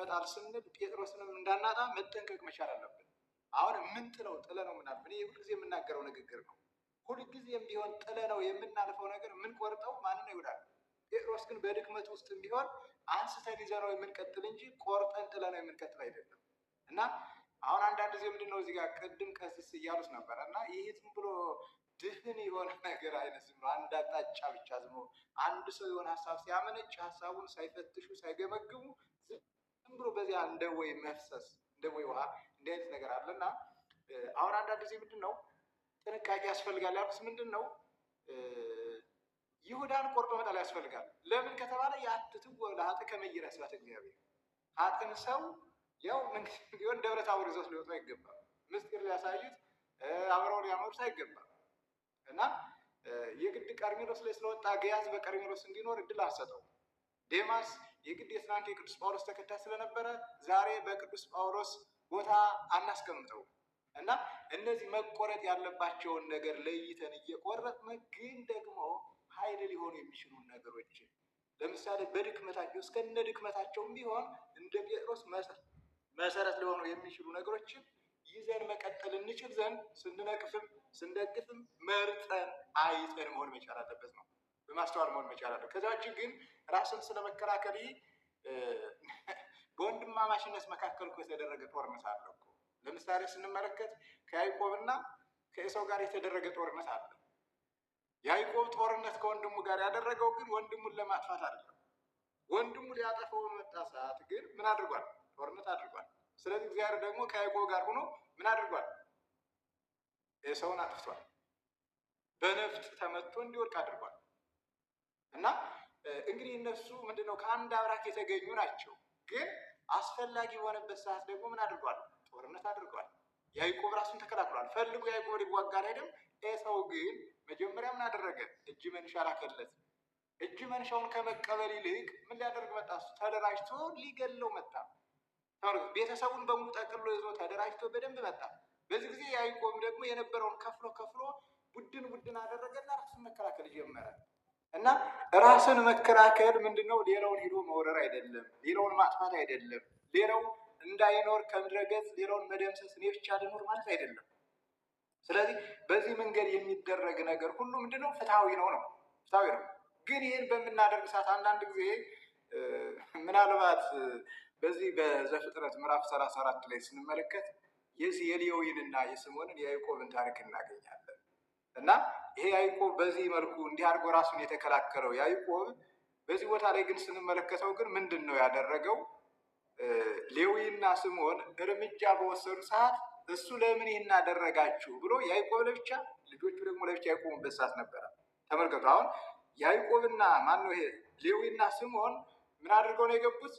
ለመጣል ስንል ጴጥሮስንም እንዳናጣ መጠንቀቅ መቻል አለብን። አሁን የምንጥለው ጥለ ነው ምናልፍ እኔ ሁልጊዜ የምናገረው ንግግር ነው። ሁልጊዜም ቢሆን ጥለ ነው የምናልፈው ነገር የምንቆርጠው ማንን ነው ይውዳል። ጴጥሮስ ግን በድክመት ውስጥ ቢሆን አንስተን ይዘነው የምንቀጥል እንጂ ቆርጠን ጥለ ነው የምንቀጥል አይደለም። እና አሁን አንዳንድ ጊዜ ምንድነው እዚህ ጋር ቅድም ቀስስ እያሉት ነበረ እና ይሄ ዝም ብሎ ድፍን የሆነ ነገር አይነት ዝም ብሎ አንድ አቅጣጫ ብቻ ዝም ብሎ አንድ ሰው የሆነ ሀሳብ ሲያመነጭ ሀሳቡን ሳይፈትሹ ሳይገመግሙ ዝም ብሎ በዚያ እንደ ወይ መፍሰስ እንደ ወይ ውሃ እንዲህ አይነት ነገር አለና አሁን አንዳንድ ጊዜ ምንድነው ጥንቃቄ ያስፈልጋል ያልኩት ምንድነው ይሁዳን ቆርጦ መጣል ያስፈልጋል። ለምን ከተባለ ያትትው ለሀጥ ከመይረስ ባት እግዚአብሔር ሀጥን ሰው ያው መንግስት ቢሆን ደብረ ታቦር ይዞት ሊወጣ አይገባም። ምስጢር ሊያሳዩት አብረው ሊያመሩት አይገባም። እና የግድ ቀርሜሎስ ላይ ስለወጣ ገያዝ በቀርሜሎስ እንዲኖር እድል አንሰጠው። ዴማስ የግድ የትናንት የቅዱስ ጳውሎስ ተከታይ ስለነበረ ዛሬ በቅዱስ ጳውሎስ ቦታ አናስቀምጠው። እና እነዚህ መቆረጥ ያለባቸውን ነገር ለይተን እየቆረጥን ግን ደግሞ ኃይል ሊሆኑ የሚችሉ ነገሮች ለምሳሌ በድክመታቸው እስከነ ድክመታቸውም ቢሆን እንደ ጴጥሮስ መሰረት ሊሆኑ የሚችሉ ነገሮችን ይዘን መቀጠል እንችል ዘንድ ስንነቅፍም ስንደግፍም መርጠን አይተን መሆን መቻል አለበት ነው። በማስተዋል መሆን መቻል አለበት። ከዛ ውጭ ግን ራስን ስለመከላከል በወንድማማችነት መካከል እኮ የተደረገ ጦርነት አለ እኮ። ለምሳሌ ስንመለከት ከያዕቆብና ከኤሳው ጋር የተደረገ ጦርነት አለ። ያዕቆብ ጦርነት ከወንድሙ ጋር ያደረገው ግን ወንድሙን ለማጥፋት አይደለም። ወንድሙ ሊያጠፋው በመጣ ሰዓት ግን ምን አድርጓል? ጦርነት አድርጓል። ስለዚህ እግዚአብሔር ደግሞ ከያዕቆብ ጋር ሆኖ ምን አድርጓል? ኤሳውን አጥፍቷል። በነፍጥ ተመቶ እንዲወድቅ አድርጓል። እና እንግዲህ እነሱ ምንድነው ከአንድ አብራክ የተገኙ ናቸው። ግን አስፈላጊ የሆነበት ሰዓት ደግሞ ምን አድርጓል? ጦርነት አድርጓል። ያዕቆብ ራሱን ተከላክሏል። ፈልጎ ያዕቆብ ሊዋጋ አይደለም። ኤሳው ግን መጀመሪያ ምን አደረገ? እጅ መንሻ ላከለት። እጅ መንሻውን ከመቀበል ይልቅ ምን ሊያደርግ መጣ? ተደራጅቶ ሊገለው መጣ። ቤተሰቡን በሙሉ ጠቅልሎ ይዞ ተደራጅቶ በደንብ መጣ። በዚህ ጊዜ ያዕቆብ ደግሞ የነበረውን ከፍሎ ቡድን አደረገና ራሱን መከላከል ጀመረ። እና ራስን መከላከል ምንድነው? ሌላውን ሄዶ መውረር አይደለም፣ ሌላውን ማጥፋት አይደለም፣ ሌላው እንዳይኖር ከምድረገጽ ሌላውን መደምሰስ እኔ ብቻ ልኖር ማለት አይደለም። ስለዚህ በዚህ መንገድ የሚደረግ ነገር ሁሉ ምንድነው? ፍትሃዊ ነው። ፍትሃዊ ነው። ግን ይህን በምናደርግ ሰዓት አንዳንድ ጊዜ ምናልባት በዚህ በዘፍጥረት ምዕራፍ 34 ላይ ስንመለከት የዚህ የሌዊንና የስምዖንን የያዕቆብን ታሪክ እናገኛለን። እና ይሄ ያዕቆብ በዚህ መልኩ እንዲህ አድርጎ ራሱን የተከላከለው ያዕቆብ በዚህ ቦታ ላይ ግን ስንመለከተው ግን ምንድን ነው ያደረገው? ሌዊና ስምዖን እርምጃ በወሰዱ ሰዓት እሱ ለምን ይህን አደረጋችሁ ብሎ ያዕቆብ ለብቻ ልጆቹ ደግሞ ለብቻ ያዕቆብበት ሰዓት ነበረ። ተመልከቱ። አሁን ያዕቆብና ማነው ይሄ ሌዊና ስምዖን ምን አድርገው ነው የገቡት?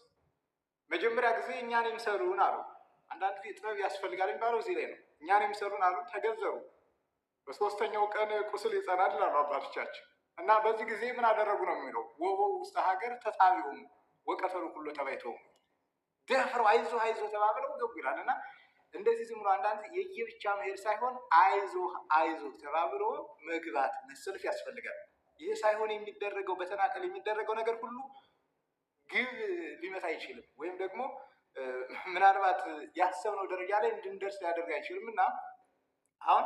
መጀመሪያ ጊዜ እኛን ይምሰሉን አሉ። አንዳንድ ጊዜ ጥበብ ያስፈልጋል የሚባለው እዚህ ላይ ነው። እኛን ይምሰሉን አሉ፣ ተገዘሩ። በሶስተኛው ቀን ቁስል ይጸናል ይላሉ አባቶቻችን። እና በዚህ ጊዜ ምን አደረጉ ነው የሚለው? ወቦ ውስጥ ሀገር ተታቢውም ወቀተሉ ሁሉ ተባይተው ደፍረው አይዞ ተባብለው ገቡ ይላል። እና እንደዚህ ዝም ብሎ አንዳንድ የየብቻ መሄድ ሳይሆን አይዞ ተባብሎ መግባት መሰልፍ ያስፈልጋል። ይህ ሳይሆን የሚደረገው በተናጠል የሚደረገው ነገር ሁሉ ግብ ሊመታ አይችልም፣ ወይም ደግሞ ምናልባት ያሰብነው ደረጃ ላይ እንድንደርስ ሊያደርግ አይችልም። እና አሁን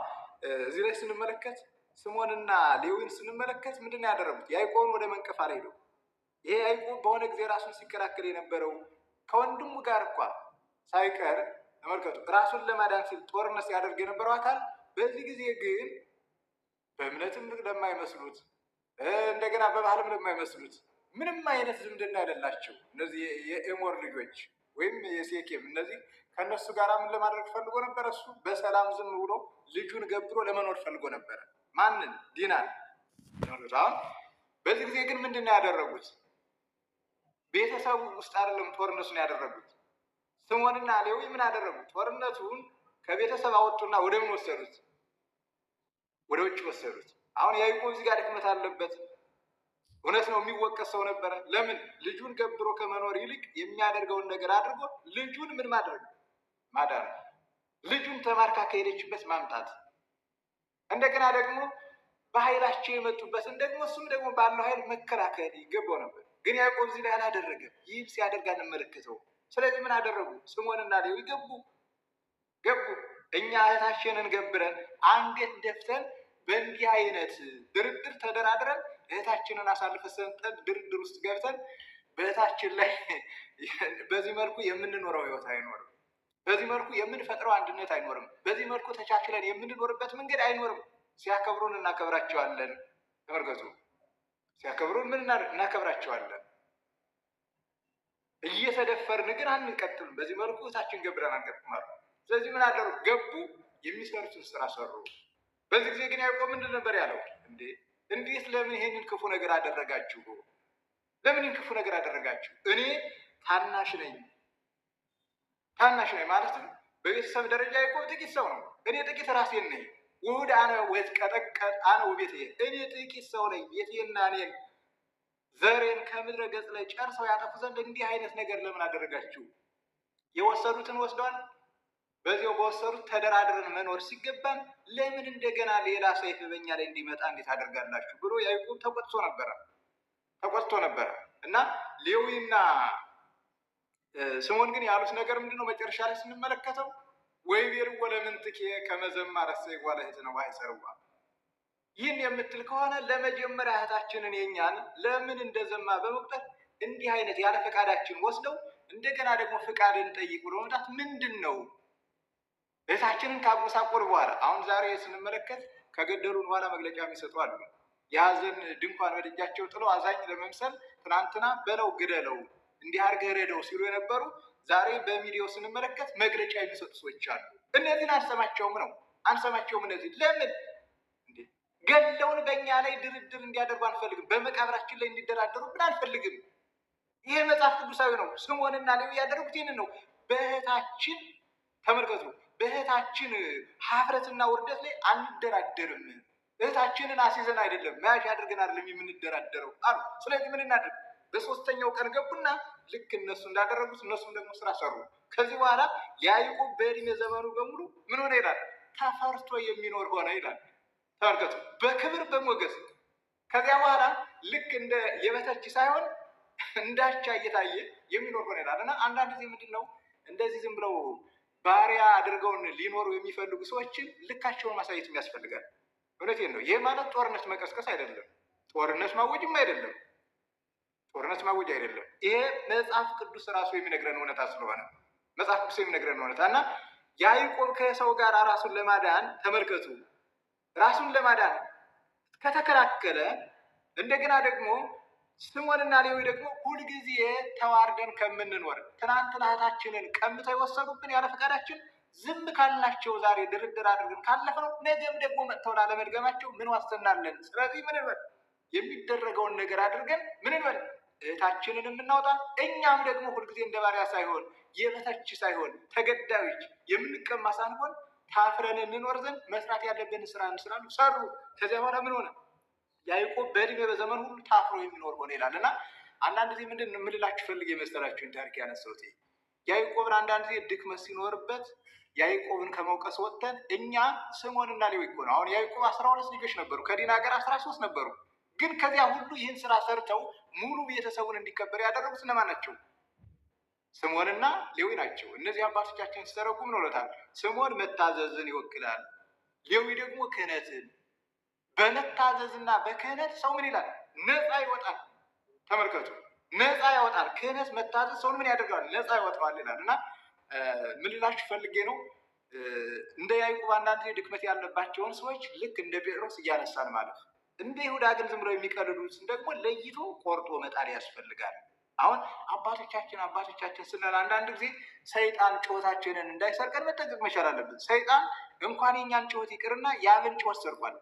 እዚህ ላይ ስንመለከት ስምዖንና ሌዊን ስንመለከት ምንድን ነው ያደረጉት? ያዕቆብን ወደ መንቀፍ አልሄዱ። ይሄ ያዕቆብ በሆነ ጊዜ ራሱን ሲከላከል የነበረው ከወንድሙ ጋር እንኳ ሳይቀር ተመልከቱ፣ ራሱን ለማዳን ሲል ጦርነት ሲያደርግ የነበረው አካል በዚህ ጊዜ ግን በእምነትም ለማይመስሉት እንደገና በባህልም ለማይመስሉት ምንም አይነት ዝምድና የሌላቸው እነዚህ የኤሞር ልጆች ወይም የሴኬም እነዚህ ከነሱ ጋር ምን ለማድረግ ፈልጎ ነበር? እሱ በሰላም ዝም ብሎ ልጁን ገብሮ ለመኖር ፈልጎ ነበር። ማንን? ዲናን። በዚህ ጊዜ ግን ምንድን ነው ያደረጉት? ቤተሰቡ ውስጥ አይደለም ጦርነቱን ያደረጉት። ስምዖንና ሌዊ ምን አደረጉት? ጦርነቱን ከቤተሰብ አወጡና ወደ ምን ወሰዱት? ወደ ውጭ ወሰዱት። አሁን ያዕቆብ እዚህ ጋር ድክመት አለበት። እውነት ነው፣ የሚወቀስ ሰው ነበረ። ለምን? ልጁን ገብሮ ከመኖር ይልቅ የሚያደርገውን ነገር አድርጎ ልጁን ምን ማድረግ? ማዳን። ልጁን ተማርካ ከሄደችበት ማምጣት። እንደገና ደግሞ በኃይላቸው የመጡበትን ደግሞ እሱም ደግሞ ባለው ኃይል መከላከል ይገባው ነበር። ግን ያዕቆብ እዚህ ላይ አላደረገም። ይህ ሲያደርግ አንመለከተው። ስለዚህ ምን አደረጉ? ስምዖንና ሌዊ ገቡ። እኛ እህታችንን ገብረን አንገት ደፍተን በእንዲህ አይነት ድርድር ተደራድረን እህታችንን አሳልፈን ሰጠን ድርድር ውስጥ ገብተን በእህታችን ላይ በዚህ መልኩ የምንኖረው ህይወት አይኖርም። በዚህ መልኩ የምንፈጥረው አንድነት አይኖርም። በዚህ መልኩ ተቻችለን የምንኖርበት መንገድ አይኖርም። ሲያከብሩን እናከብራቸዋለን። ተመልከቱ፣ ሲያከብሩን ምን እናከብራቸዋለን። እየተደፈርን ግን አንቀጥልም። በዚህ መልኩ እህታችን ገብረን አንቀጥልም። ስለዚህ ምን አደረጉ? ገቡ፣ የሚሰሩትን ስራ ሰሩ። በዚህ ጊዜ ግን ያዕቆብ ምንድን ነበር ያለው? እንዴት ለምን ይሄንን ክፉ ነገር አደረጋችሁ? ለምን ይህን ክፉ ነገር አደረጋችሁ? እኔ ታናሽ ነኝ ማለትም በቤተሰብ ደረጃ ያዕቆብ ጥቂት ሰው ነው። እኔ ጥቂት ራሴን ነኝ። ውሁድ አነ ወትቀጠቀጥ አነ ወቤትየ፣ እኔ ጥቂት ሰው ነኝ። ቤቴና እኔን ዘሬን ከምድረ ገጽ ላይ ጨርሰው ያጠፉ ዘንድ እንዲህ አይነት ነገር ለምን አደረጋችሁ? የወሰዱትን ወስደዋል። በዚያው በወሰዱት ተደራድረን መኖር ሲገባን ለምን እንደገና ሌላ ሰይፍ በኛ ላይ እንዲመጣ እንዴት አደርጋላችሁ ብሎ ያዕቆብ ተቆጥቶ ነበረ። እና ሌዊና ስምዖን ግን ያሉት ነገር ምንድነው? መጨረሻ ላይ ስንመለከተው ወይቤልዎ ለምንትኬ ከመ ዘማ ረሰይ ጓለ እህትነ ወአይሠርዋ፣ ይህን የምትል ከሆነ ለመጀመሪያ እህታችንን የኛን ለምን እንደዘማ በመቁጠር እንዲህ አይነት ያለ ፈቃዳችን ወስደው እንደገና ደግሞ ፍቃድን ጠይቅ ብሎ መምጣት ምንድን ነው? እህታችንን ካጎሳቆሉ በኋላ አሁን ዛሬ ስንመለከት ከገደሉን በኋላ መግለጫ የሚሰጡ አሉ። የሀዘን ድንኳን በደጃቸው ጥለው አዛኝ ለመምሰል ትናንትና በለው ግደለው እንዲህ አድርገህ ረደው ሲሉ የነበሩ ዛሬ በሚዲያው ስንመለከት መግለጫ የሚሰጡ ሰዎች አሉ። እነዚህን አንሰማቸውም። እነዚህ ለምን ገለውን በእኛ ላይ ድርድር እንዲያደርጉ አንፈልግም። በመቃብራችን ላይ እንዲደራደሩብን አንፈልግም። ይሄ መጽሐፍ ቅዱሳዊ ነው። ስምዖንና ሌዊ ያደረጉት ይህንን ነው። በእህታችን ተመልከቱ፣ በእህታችን ሀፍረትና ውርደት ላይ አንደራደርም። እህታችንን አስይዘን አይደለም መያዣ አድርገን አይደለም የምንደራደረው አሉ። ስለዚህ ምን እናድርግ? በሶስተኛው ቀን ገቡና ልክ እነሱ እንዳደረጉት እነሱም ደግሞ ስራ ሰሩ። ከዚህ በኋላ ያዕቆብ በዕድሜ ዘመኑ በሙሉ ምን ሆነ ይላል? ተፈርቶ የሚኖር ሆነ ይላል። ተመልከቱ፣ በክብር በሞገስ። ከዚያ በኋላ ልክ እንደ የበታች ሳይሆን እንዳቻ እየታየ የሚኖር ሆነ ይላል። እና አንዳንድ ጊዜ ምንድን ነው እንደዚህ ዝም ብለው ባሪያ አድርገውን ሊኖሩ የሚፈልጉ ሰዎችን ልካቸውን ማሳየት ያስፈልጋል። እውነቴን ነው። ይህ ማለት ጦርነት መቀስቀስ አይደለም፣ ጦርነት ማወጅም አይደለም። ይሄ መጽሐፍ ቅዱስ ራሱ የሚነግረን እውነታ ስለሆነ መጽሐፍ ቅዱስ የሚነግረን እውነታ እና ያዕቆብ ከሰው ጋር ራሱን ለማዳን ተመልከቱ፣ ራሱን ለማዳን ከተከላከለ እንደገና ደግሞ ስምዖንና ሌዊ ደግሞ ሁልጊዜ ተዋርደን ከምንኖር ትናንትና እህታችንን ቀምተው የወሰዱብን ያለ ፈቃዳችን ዝም ካልናቸው ዛሬ ድርድር አድርገን ካለፍነው ነገም ደግሞ መጥተው ላለመድገማቸው ምን ዋስትና አለን? ስለዚህ ምን እንበል? የሚደረገውን ነገር አድርገን ምን እንበል? እህታችንን የምናወጣ እኛም ደግሞ ሁልጊዜ እንደ ባሪያ ሳይሆን የበታች ሳይሆን ተገዳዮች የምንቀማ ሳንሆን ታፍረን እንኖር ዘንድ መስራት ያለብን ስራ እንስራሉ። ሰሩ። ከዚያ በኋላ ምን ሆነ? ያዕቆብ በዕድሜ በዘመን ሁሉ ታፍሮ የሚኖር ሆነ ይላል። እና አንዳንድ ጊዜ ምንድን ነው የምልላችሁ ፈልጌ የመሰላችሁን ታሪክ ያነሳሁት ያዕቆብን አንዳንድ ጊዜ ድክመት ሲኖርበት ያዕቆብን ከመውቀስ ወጥተን እኛ ስምዖንና ሌዊ እኮ ነው። አሁን ያዕቆብ 12 ልጆች ነበሩ፣ ከዲና ጋር 13 ነበሩ። ግን ከዚያ ሁሉ ይህን ስራ ሰርተው ሙሉ ቤተሰቡን እንዲከበር ያደረጉት እነማን ናቸው? ስምዖንና ሌዊ ናቸው። እነዚህ አባቶቻችን ሲተረጉም ነው ለታል ስምዖን መታዘዝን ይወክላል፣ ሌዊ ደግሞ ክህነትን። በመታዘዝና በክህነት ሰው ምን ይላል? ነፃ ይወጣል። ተመልከቱ፣ ነፃ ያወጣል። ክህነት መታዘዝ ሰውን ምን ያደርጋል? ነፃ ይወጣዋል ይላል። እና ምን ልላችሁ ፈልጌ ነው እንደ ያዕቆብ አንዳንድ ድክመት ያለባቸውን ሰዎች ልክ እንደ ጴጥሮስ እያነሳን ማለት እንደ ይሁዳ ግን ዝም ብለው የሚቀልዱትን ደግሞ ለይቶ ቆርጦ መጣል ያስፈልጋል። አሁን አባቶቻችን ስንል አንዳንድ ጊዜ ሰይጣን ጩኸታችንን እንዳይሰርቀን መጠንቀቅ መቻል አለብን። ሰይጣን እንኳን የኛን ጩኸት ይቅርና የአብን ጩኸት ሰርቋል፣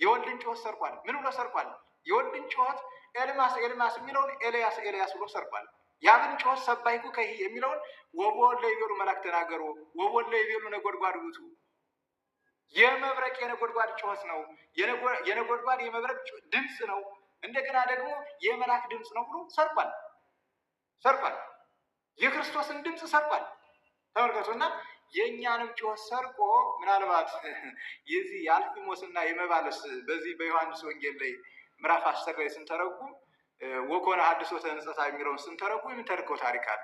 የወልድን ጩኸት ሰርቋል። ምን ብሎ ሰርቋል? የወልድን ጩኸት ኤልማስ የሚለውን ኤልያስ ብሎ ሰርቋል። የአብን ጩኸት ሰባይኩ ከይህ የሚለውን ወቦለ ይቤሉ መላእክት ተናገሩ፣ ወቦለ ይቤሉ ነጎድጓድ ውእቱ። የመብረቅ የነጎድጓድ ጩኸት ነው፣ የነጎድጓድ የመብረቅ ድምፅ ነው፣ እንደገና ደግሞ የመላክ ድምፅ ነው ብሎ ሰርቋል። የክርስቶስን ድምፅ ሰርቋል። ተመልከቱና የእኛንም ጩኸት ሰርቆ ምናልባት የዚህ የአልፊሞስና የመባለስ በዚህ በዮሐንስ ወንጌል ላይ ምዕራፍ 10 ላይ ስንተረጉም ወኮነ ሐዲሶ ተንጸሳ የሚለውን ስንተረጉም የምንተርከው ታሪክ አለ።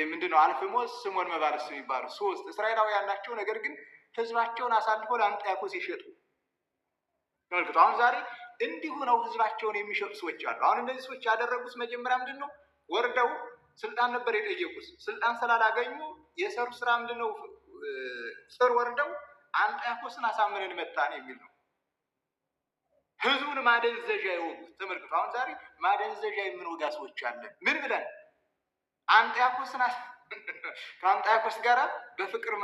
ምንድነው? አልፍሞስ ስሞን መባልስ የሚባሉ 3 እስራኤላውያን ናቸው። ነገር ግን ህዝባቸውን አሳልፈው ለአንጢያኮስ ይሸጡ። ተመልክቶ አሁን ዛሬ እንዲሁ ነው ህዝባቸውን የሚሸጡ ሰዎች አሉ። አሁን እነዚህ ሰዎች ያደረጉት መጀመሪያ ምንድነው? ወርደው ስልጣን ነበር የጠየቁት። ስልጣን ስላላገኙ የሰሩ ስራ ምንድነው? ስር ወርደው አንጢያኮስን አሳምነን መጣን የሚል ነው። ህዝቡን ማደንዘዣ ይወጉት። ተመልክቶ አሁን ዛሬ ማደንዘዣ የምንወጋ ሰዎች አለ። ምን ብለን? አንጢያኮስን ከአንጢያኮስ ጋር በፍቅር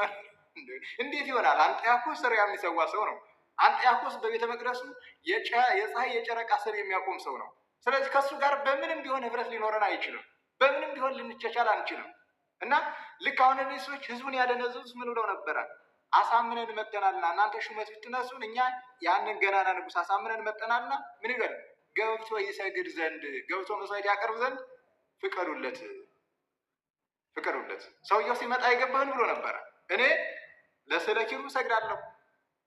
እንዴት ይሆናል? አንጢያኮስ ሪያ የሚሰዋ ሰው ነው። አንጢያኮስ በቤተ መቅደሱ የፀሐይ የጨረቃ ስር የሚያቆም ሰው ነው። ስለዚህ ከሱ ጋር በምንም ቢሆን ህብረት ሊኖረን አይችልም። በምንም ቢሆን ልንቻቻል አንችልም። እና ልክ አሁን እነዚህ ሰዎች ህዝቡን ያደነዘዙት ምን ብለው ነበረ? አሳምነን መጠናልና እናንተ ሹመት ብትነሱን እኛ ያንን ገናና ንጉሥ አሳምነን መጠናልና ምን ይበል? ገብቶ ይሰግድ ዘንድ ገብቶ መስዋዕት ያቀርብ ዘንድ ፍቀዱለት። ሰውየው ሲመጣ አይገባህን ብሎ ነበረ። እኔ ለስዕለ ኪሩብ እሰግዳለሁ፣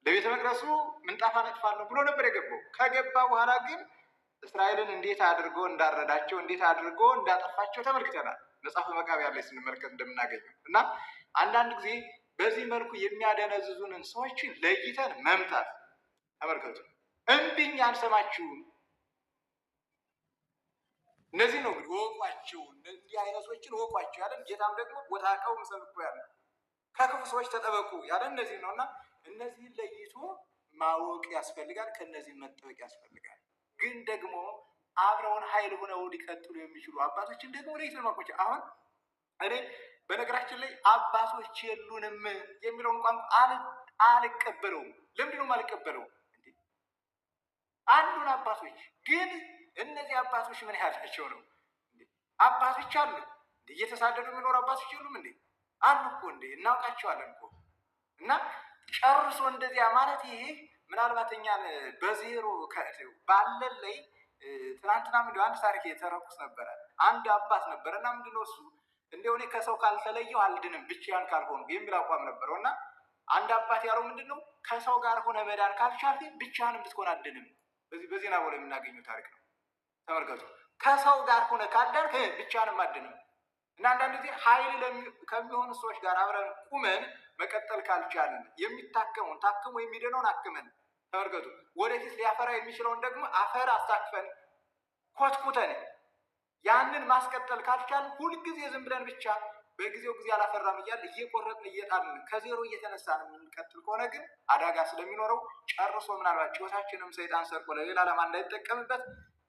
ለቤተ መቅደሱ ምንጣፍ አነጥፋለሁ ብሎ ነበር የገባው። ከገባ በኋላ ግን እስራኤልን እንዴት አድርጎ እንዳረዳቸው እንዴት አድርጎ እንዳጠፋቸው ተመልክተናል። መጽሐፈ መቃብያን ላይ ስንመለከት እንደምናገኘው እና አንዳንድ ጊዜ በዚህ መልኩ የሚያደነዝዙንን ሰዎችን ለይተን መምታት። ተመልከቱ፣ እምቢኝ አንሰማችሁም። እነዚህ ነው እንግዲህ ወቋቸው፣ እንዲህ አይነት ሰዎችን ወቋቸው ያለን። ጌታም ደግሞ ወታቀው ሰብኩ ያለ ከክፉ ሰዎች ተጠበቁ ያለ እነዚህ ነውና እነዚህን ለይቶ ማወቅ ያስፈልጋል። ከነዚህ መጠበቅ ያስፈልጋል። ግን ደግሞ አብረውን ኃይል ሆነው ሊቀጥሉ የሚችሉ አባቶችን ደግሞ ለይተን ማቆጫ። አሁን እኔ በነገራችን ላይ አባቶች የሉንም የሚለውን ቋንቋ አልቀበለውም። ለምንድን ነው አልቀበለውም? አሉን አባቶች፣ ግን እነዚህ አባቶች ምን ያህላቸው ነው? አባቶች አሉ እየተሳደዱ የሚኖሩ አባቶች የሉም እንዴ? አሉ እኮ እንዴ፣ እናውቃቸዋለን እኮ። እና ጨርሶ እንደዚያ ማለት ይሄ ምናልባት እኛን በዜሮ ባለን ላይ ትናንትና ምንድነው አንድ ታሪክ የተረኩስ ነበረ። አንድ አባት ነበረ እና ምንድነው እሱ እንደው እኔ ከሰው ካልተለየው አልድንም ብቻዬን ካልሆንኩ የሚል አቋም ነበረው። እና አንድ አባት ያለው ምንድነው ከሰው ጋር ሆነ መዳን ካልቻልክ ብቻህን ብትሆን አልድንም። በዜና ላይ የምናገኘው ታሪክ ነው። ተመልከቱ፣ ከሰው ጋር ሆነ ካዳንክ ብቻህን አልድንም። እና አንዳንድ ጊዜ ኃይል ከሚሆኑ ሰዎች ጋር አብረን ቁመን መቀጠል ካልቻልን የሚታከሙን ታክሞ የሚድነውን አክመን፣ ተመልከቱ፣ ወደፊት ሊያፈራ የሚችለውን ደግሞ አፈር አሳክፈን ኮትኩተን ያንን ማስቀጠል ካልቻልን ሁልጊዜ ዝም ብለን ብቻ በጊዜው ጊዜ አላፈራም እያልን እየቆረጥን እየጣልን ከዜሮ እየተነሳን የምንቀጥል ከሆነ ግን አደጋ ስለሚኖረው ጨርሶ ምናልባት ጭወታችንም ሰይጣን ሰርቆ ለሌላ ዓላማ እንዳይጠቀምበት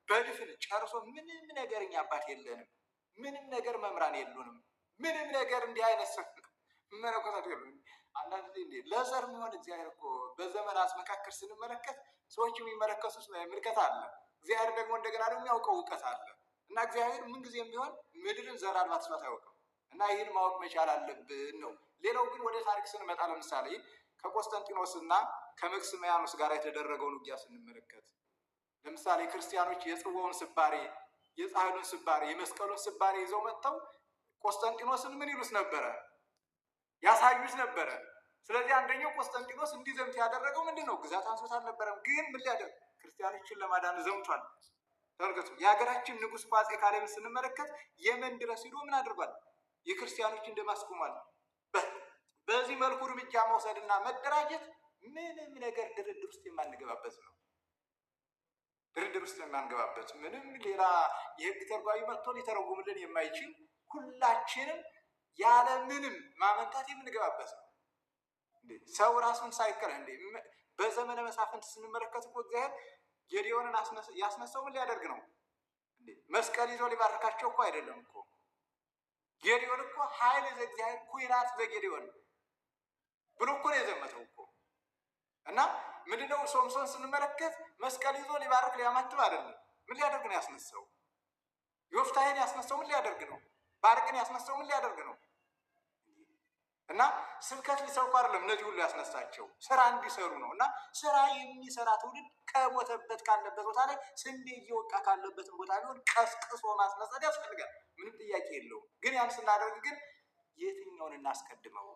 በድፍን ጨርሶ ምንም ነገር እኛ አባት የለንም፣ ምንም ነገር መምራን የሉንም፣ ምንም ነገር እንዲህ አይነት ሰው መለኮታት የሉንም። አንዳንድ ጊዜ እንዴ ለዘር የሚሆን እግዚአብሔር እኮ በዘመናት መካከል ስንመለከት ሰዎች የሚመለከቱት ምልከት አለ፣ እግዚአብሔር ደግሞ እንደገና ደግሞ የሚያውቀው እውቀት አለ። እና እግዚአብሔር ምንጊዜም ቢሆን ምድርን ዘር አልባ ስፋት አያውቅም። እና ይህን ማወቅ መቻል አለብን ነው። ሌላው ግን ወደ ታሪክ ስንመጣ ለምሳሌ ከቆስጠንጢኖስ እና ከመክስሚያኖስ ጋር የተደረገውን ውጊያ ስንመለከት ለምሳሌ ክርስቲያኖች የጽዋውን ስባሬ፣ የፀሐሉን ስባሬ፣ የመስቀሉን ስባሬ ይዘው መጥተው ቆስጠንጢኖስን ምን ይሉት ነበረ? ያሳዩት ነበረ። ስለዚህ አንደኛው ቆስጠንጢኖስ እንዲዘምት ያደረገው ምንድን ነው? ግዛት አንሶት አልነበረም፣ ግን ምን ሊያደርግ ክርስቲያኖችን ለማዳን ዘምቷል። ተመልከቱ፣ የሀገራችን ንጉሥ አፄ ካሌብን ስንመለከት የመን ድረስ ሂዶ ምን አድርጓል? የክርስቲያኖችን ደም አስቆሟል። በዚህ መልኩ እርምጃ መውሰድና መደራጀት ምንም ነገር ድርድር ውስጥ የማንገባበት ነው። ድርድር ውስጥ የማንገባበት ምንም ሌላ የህግ ተርጓሚ መጥቶ ሊተረጉምልን የማይችል ሁላችንም ያለ ምንም ማመንታት የምንገባበት ነው። ሰው ራሱን ሳይከለ በዘመነ መሳፍንት ስንመለከት እኮ እግዚአብሔር ጌዲዮንን ያስነሳው ምን ሊያደርግ ነው? መስቀል ይዞ ሊባርካቸው እኮ አይደለም እኮ። ጌዲዮን እኮ ኃይል ዘእግዚአብሔር ኩናት ዘጌዲዮን ብሎ እኮ ነው የዘመተው እኮ። እና ምንድነው ሶምሶን ስንመለከት መስቀል ይዞ ሊባርክ ሊያማትብ አይደለም። ምን ሊያደርግ ነው ያስነሳው? ዮፍታሔን ያስነሳው ምን ሊያደርግ ነው? ባርቅን ያስነሳው ምን ሊያደርግ ነው? እና ስብከት ሊሰብኩ አይደለም እነዚህ ሁሉ ያስነሳቸው ስራ እንዲሰሩ ነው። እና ስራ የሚሰራ ትውልድ ከቦተበት ካለበት ቦታ ላይ ስንዴ እየወቃ ካለበትን ቦታ ቢሆን ቀስቅሶ ማስነሳት ያስፈልጋል። ምንም ጥያቄ የለውም። ግን ያን ስናደርግ ግን የትኛውን እናስቀድመው?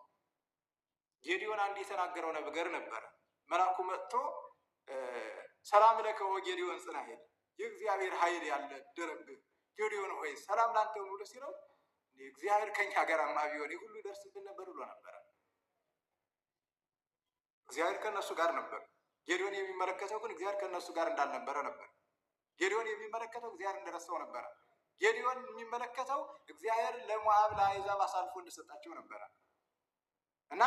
ጌዲዮን አንድ የተናገረው ነገር ነበረ። መልአኩ መጥቶ ሰላም ለከ ወጌዲዮን ጽናሄድ፣ የእግዚአብሔር ኃይል ያደረብህ ጌዴዎን ሆይ ሰላም ላንተ ይሁን ብሎ ሲለው እግዚአብሔር ከኛ ጋርማ ቢሆን ይህ ሁሉ ይደርስብን ነበር ብሎ ነበረ። እግዚአብሔር ከነሱ ጋር ነበር። ጌዴዎን የሚመለከተው ግን እግዚአብሔር ከነሱ ጋር እንዳልነበረ ነበር። ጌዴዎን የሚመለከተው እግዚአብሔር እንደረሳው ነበረ። ጌዴዎን የሚመለከተው እግዚአብሔር ለሞዓብ ለአሕዛብ አሳልፎ እንደሰጣቸው ነበረ እና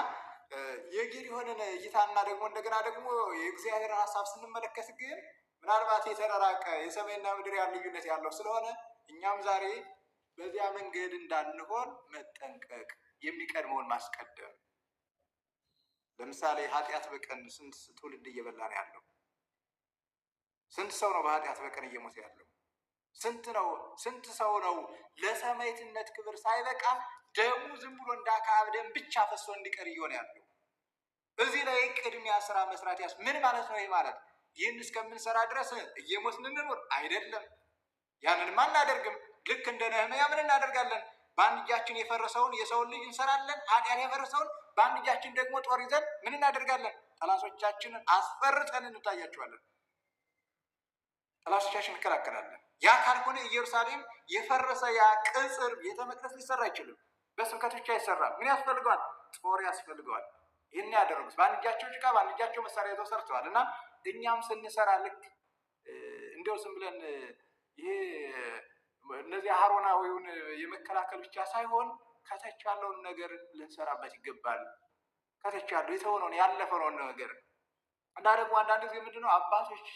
የጌዴዎንን እይታና ደግሞ እንደገና ደግሞ የእግዚአብሔርን ሀሳብ ስንመለከት ግን ምናልባት የተራራቀ የሰማይና ምድር ያለ ልዩነት ያለው ስለሆነ እኛም ዛሬ በዚያ መንገድ እንዳንሆን መጠንቀቅ፣ የሚቀድመውን ማስቀደም። ለምሳሌ ኃጢአት በቀን ስንት ትውልድ እየበላ ነው ያለው? ስንት ሰው ነው በኃጢአት በቀን እየሞተ ያለው? ስንት ሰው ነው ለሰማዕትነት ክብር ሳይበቃ ደሙ ዝም ብሎ እንዳካብ ደም ብቻ ፈሶ እንዲቀር እየሆነ ያለው? እዚህ ላይ ቅድሚያ ስራ መስራት ምን ማለት ነው? ይሄ ማለት ይህን እስከምንሰራ ድረስ እየሞትን እንኖር አይደለም። ያንንም አናደርግም። ልክ እንደ ነህምያ ምን እናደርጋለን? በአንድ እጃችን የፈረሰውን የሰውን ልጅ እንሰራለን። ኃጢአት የፈረሰውን በአንድ እጃችን ደግሞ ጦር ይዘን ምን እናደርጋለን? ጠላቶቻችንን አስፈርተን እንታያቸዋለን። ጠላቶቻችን እንከላከላለን። ያ ካልሆነ ኢየሩሳሌም የፈረሰ ያ ቅጽር ቤተ መቅደስ ሊሰራ አይችልም። በስብከት ብቻ አይሰራም። ምን ያስፈልገዋል? ጦር ያስፈልገዋል። ይህን ያደረጉት በአንድ እጃቸው ጭቃ በአንድ እጃቸው መሳሪያ ይዘው ሰርተዋል። እና እኛም ስንሰራ ልክ እንዲያው ዝም ብለን ይሄ እነዚህ አሮናዊውን የመከላከል ብቻ ሳይሆን ከታች ያለውን ነገር ልንሰራበት ይገባል። ከታች ያለው የተሆነውን ያለፈውን ነገር እና ደግሞ አንዳንድ ጊዜ ምንድነው አባቶች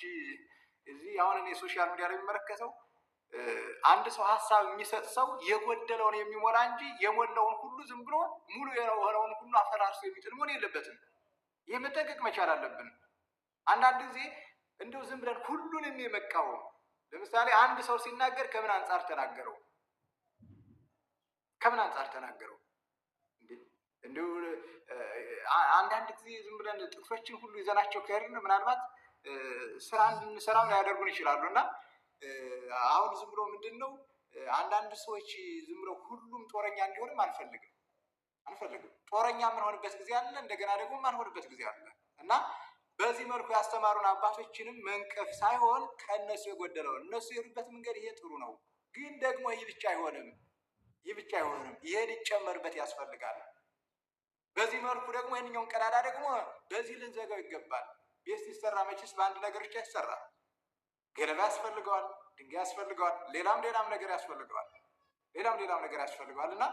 እዚህ አሁን እኔ ሶሻል ሚዲያ ላይ የሚመለከተው አንድ ሰው ሀሳብ የሚሰጥ ሰው የጎደለውን የሚሞላ እንጂ የሞላውን ሁሉ ዝም ብሎ ሙሉ የሆነውን ሁሉ አፈራርሶ የሚጥል መሆን የለበትም። ይህ መጠንቀቅ መቻል አለብን። አንዳንድ ጊዜ እንደው ዝም ብለን ሁሉንም የመቃወም ለምሳሌ አንድ ሰው ሲናገር ከምን አንጻር ተናገረው? ከምን አንጻር ተናገረው? እንደው አንዳንድ ጊዜ ዝም ብለን ጥቅሶችን ሁሉ ይዘናቸው ከሄድን ምናልባት ስራ እንድንሰራም ሊያደርጉን ይችላሉ። እና አሁን ዝም ብሎ ምንድነው አንዳንድ ሰዎች ዝም ብሎ ሁሉም ጦረኛ እንዲሆንም አንፈልግም። ጦረኛ የምንሆንበት ጊዜ አለ፣ እንደገና ደግሞ የማንሆንበት ጊዜ አለ። እና በዚህ መልኩ ያስተማሩን አባቶችንም መንቀፍ ሳይሆን ከእነሱ የጎደለውን እነሱ የሄዱበት መንገድ ይሄ ጥሩ ነው፣ ግን ደግሞ ይህ ብቻ አይሆንም፣ ይሄ ሊጨመርበት ያስፈልጋል። በዚህ መልኩ ደግሞ ይህንኛውን ቀዳዳ ደግሞ በዚህ ልንዘጋው ይገባል። ቤት ሲሰራ መቼስ በአንድ ነገር ብቻ ይሰራል። ገለባ ያስፈልገዋል፣ ድንጋይ ያስፈልገዋል፣ ሌላም ነገር ያስፈልገዋል። እና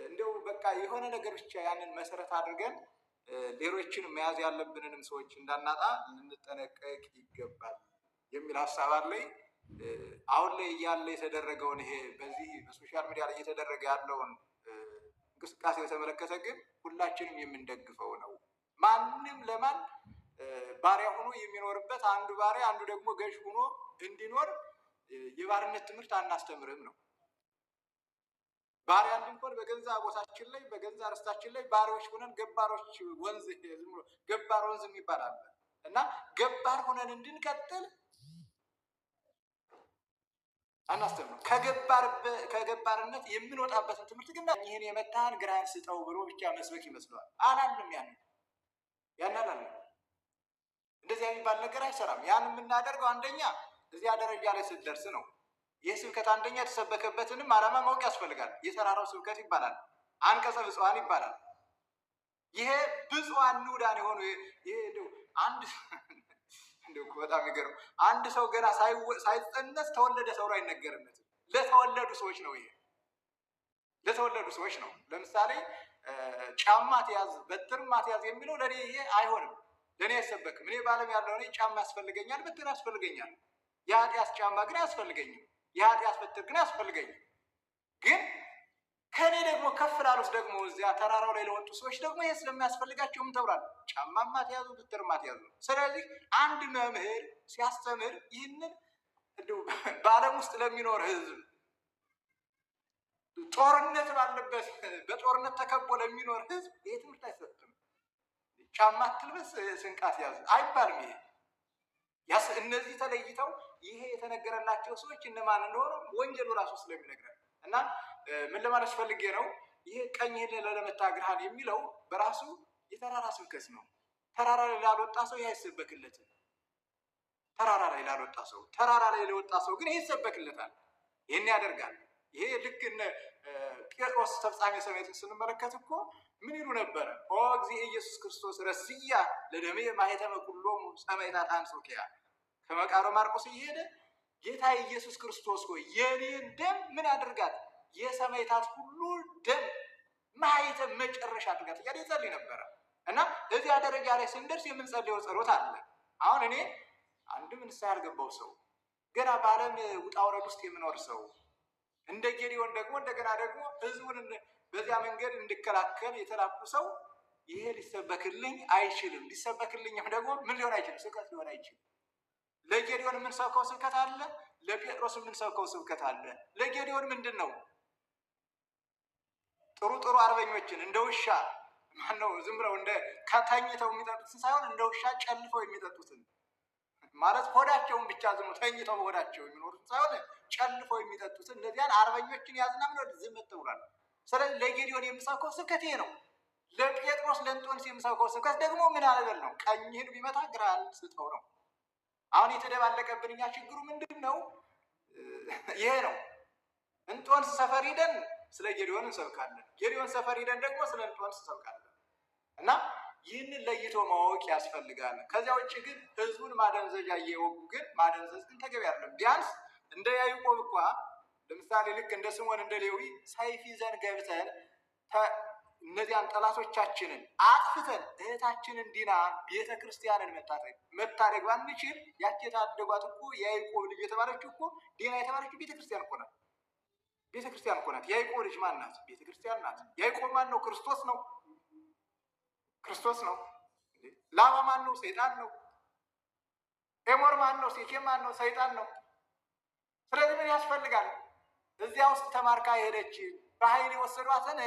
እንደው በቃ የሆነ ነገር ብቻ ያንን መሰረት አድርገን ሌሎችን መያዝ ያለብንንም ሰዎች እንዳናጣ ልንጠነቀቅ ይገባል የሚል ሀሳብ አለኝ። አሁን ላይ እያለ የተደረገውን ይሄ በዚህ በሶሻል ሚዲያ ላይ እየተደረገ ያለውን እንቅስቃሴ በተመለከተ ግን ሁላችንም የምንደግፈው ነው። ማንም ለማን ባሪያ ሆኖ የሚኖርበት አንዱ ባሪያ አንዱ ደግሞ ገዥ ሆኖ እንዲኖር የባርነት ትምህርት አናስተምርም ነው። ባሪያ እንድንሆን በገንዛ ቦታችን ላይ በገንዛ ርስታችን ላይ ባሪያዎች ሆነን ገባሮች ወንዝ ገባር ወንዝ የሚባል አለ እና ገባር ሆነን እንድንቀጥል አናስተምርም። ከገባርነት የምንወጣበትን ትምህርት ግን ይህን የመታህን ግራህን ስጠው ብሎ ብቻ መስበክ ይመስለዋል። አላልንም። ያን አላልንም። እንደዚህ የሚባል ነገር አይሰራም። ያን የምናደርገው አንደኛ እዚያ ደረጃ ላይ ስትደርስ ነው። ይህ ስብከት አንደኛ የተሰበከበትንም ዓላማ ማወቅ ያስፈልጋል። የተራራው ስብከት ይባላል፣ አንቀጸ ብፁዓን ይባላል። ይሄ ብፁዓን ንዑዳን የሆኑ ይሄ አንድ እንደው በጣም ይገርም። አንድ ሰው ገና ሳይጸነስ ተወለደ ተብሎ አይነገርለትም። ለተወለዱ ሰዎች ነው። ይሄ ለተወለዱ ሰዎች ነው። ለምሳሌ ጫማ ትያዝ በትር ማትያዝ የሚለው ለኔ ይሄ አይሆንም፣ ለኔ አይሰበክም። እኔ ባለም ያለው እኔ ጫማ ያስፈልገኛል፣ በትር ያስፈልገኛል። የኃጢአት ጫማ ግን አያስፈልገኝም፣ የኃጢአት በትር ግን አያስፈልገኝም። ግን ከኔ ደግሞ ከፍ ላሉት ደግሞ እዚያ ተራራው ላይ ለወጡ ሰዎች ደግሞ ይሄ ስለሚያስፈልጋቸው ምን ተብሏል? ጫማማ ትያዙ በትር ማትያዙ። ስለዚህ አንድ መምህር ሲያስተምር ይህንን በዓለም ውስጥ ለሚኖር ሕዝብ ጦርነት ባለበት በጦርነት ተከቦ ለሚኖር ሕዝብ ይሄ ትምህርት አይሰጥም። ጫማ አትልበስ ስንቃት ያዝ አይባልም። ይሄ እነዚህ ተለይተው ይሄ የተነገረላቸው ሰዎች እነማን እንደሆኑ ወንጌሉ ራሱ ስለሚነግረን እና ምን ለማለት ፈልጌ ነው? ይሄ ቀኝ ለመታ ግራህን የሚለው በራሱ የተራራ ስብከት ነው። ተራራ ላይ ላልወጣ ሰው ይህ አይሰበክለትም። ተራራ ላይ ላልወጣ ሰው፣ ተራራ ላይ ለወጣ ሰው ግን ይሄ ይሰበክለታል። ይህን ያደርጋል። ይሄ ልክ እነ ጴጥሮስ ተፍጻሜ ሰማዕትን ስንመለከት እኮ ምን ይሉ ነበረ? ኦ እግዚእ ኢየሱስ ክርስቶስ ረስያ ለደሜ ማኅተመ ኩሎሙ ሰማዕታት አንጾኪያ። ከመቃብረ ማርቆስ እየሄደ ጌታ ኢየሱስ ክርስቶስ ሆይ የኔን ደም ምን አድርጋት? የሰማዕታት ሁሉ ደም ማኅተም መጨረሻ አድርጋት እያለ ይጸልይ ነበረ። እና እዚያ ደረጃ ላይ ስንደርስ የምንጸልየው ጸሎት አለ። አሁን እኔ አንድም ንስሐ ያልገባው ሰው፣ ገና በዓለም ውጣ ውረድ ውስጥ የምኖር ሰው፣ እንደ ጌዲዮን ደግሞ እንደገና ደግሞ ህዝቡን በዚያ መንገድ እንድከላከል የተላኩ ሰው ይሄ ሊሰበክልኝ አይችልም። ሊሰበክልኝም ደግሞ ምን ሊሆን አይችልም? ስብከት ሊሆን አይችልም። ለጌዲዮን የምንሰብከው ስብከት አለ፣ ለጴጥሮስ የምንሰብከው ስብከት አለ። ለጌዲዮን ምንድን ነው? ጥሩ ጥሩ አርበኞችን እንደ ውሻ ማነው ዝም ብለው እንደ ከተኝተው የሚጠጡትን ሳይሆን እንደ ውሻ ጨልፈው የሚጠጡትን ማለት ሆዳቸውን ብቻ ዝም ተኝተው በሆዳቸው የሚኖሩትን ሳይሆን ጨልፈው የሚጠጡትን እነዚያን አርበኞችን ያዝና ምን ዝም ብሏል። ስለዚህ ለጌዲዮን የምሰብከው ስብከት ይሄ ነው። ለጴጥሮስ ለእንጦንስ የምሰብከው ስብከት ደግሞ ምን አለበል ነው? ቀኝህን ቢመታ ግራህን ስጠው ነው። አሁን የተደባለቀብን እኛ ችግሩ ምንድን ነው? ይሄ ነው። እንጦንስ ሰፈር ሂደን ስለ ጌዲዮን እንሰብካለን፣ ጌዲዮን ሰፈር ሂደን ደግሞ ስለ እንጦንስ እንሰብካለን። እና ይህንን ለይቶ ማወቅ ያስፈልጋል። ከዚያ ውጭ ግን ህዝቡን ማደንዘዣ እየወጉ ግን ማደንዘዝ ግን ተገቢ አይደለም። ቢያንስ እንደ ያዕቆብ እንኳ ለምሳሌ ልክ እንደ ስምዖን እንደ ሌዊ ሰይፍ ይዘን ገብተን እነዚያን ጠላቶቻችንን አጥፍተን እህታችንን ዲና ቤተ ክርስቲያንን መታደግ ባንችል ያቺ የታደጓት እኮ የያዕቆብ ልጅ የተባለችው እኮ ዲና የተባለችው ቤተ ክርስቲያን እኮ ናት። ቤተ ክርስቲያን እኮ ናት። የያዕቆብ ልጅ ማን ናት? ቤተ ክርስቲያን ናት። ያዕቆብ ማን ነው? ክርስቶስ ነው። ክርስቶስ ነው። ላባ ማን ነው? ሰይጣን ነው። ኤሞር ማን ነው? ሴኬም ማን ነው? ሰይጣን ነው። ስለዚህ ምን ያስፈልጋል? እዚያ ውስጥ ተማርካ የሄደች በኃይል የወሰዷትን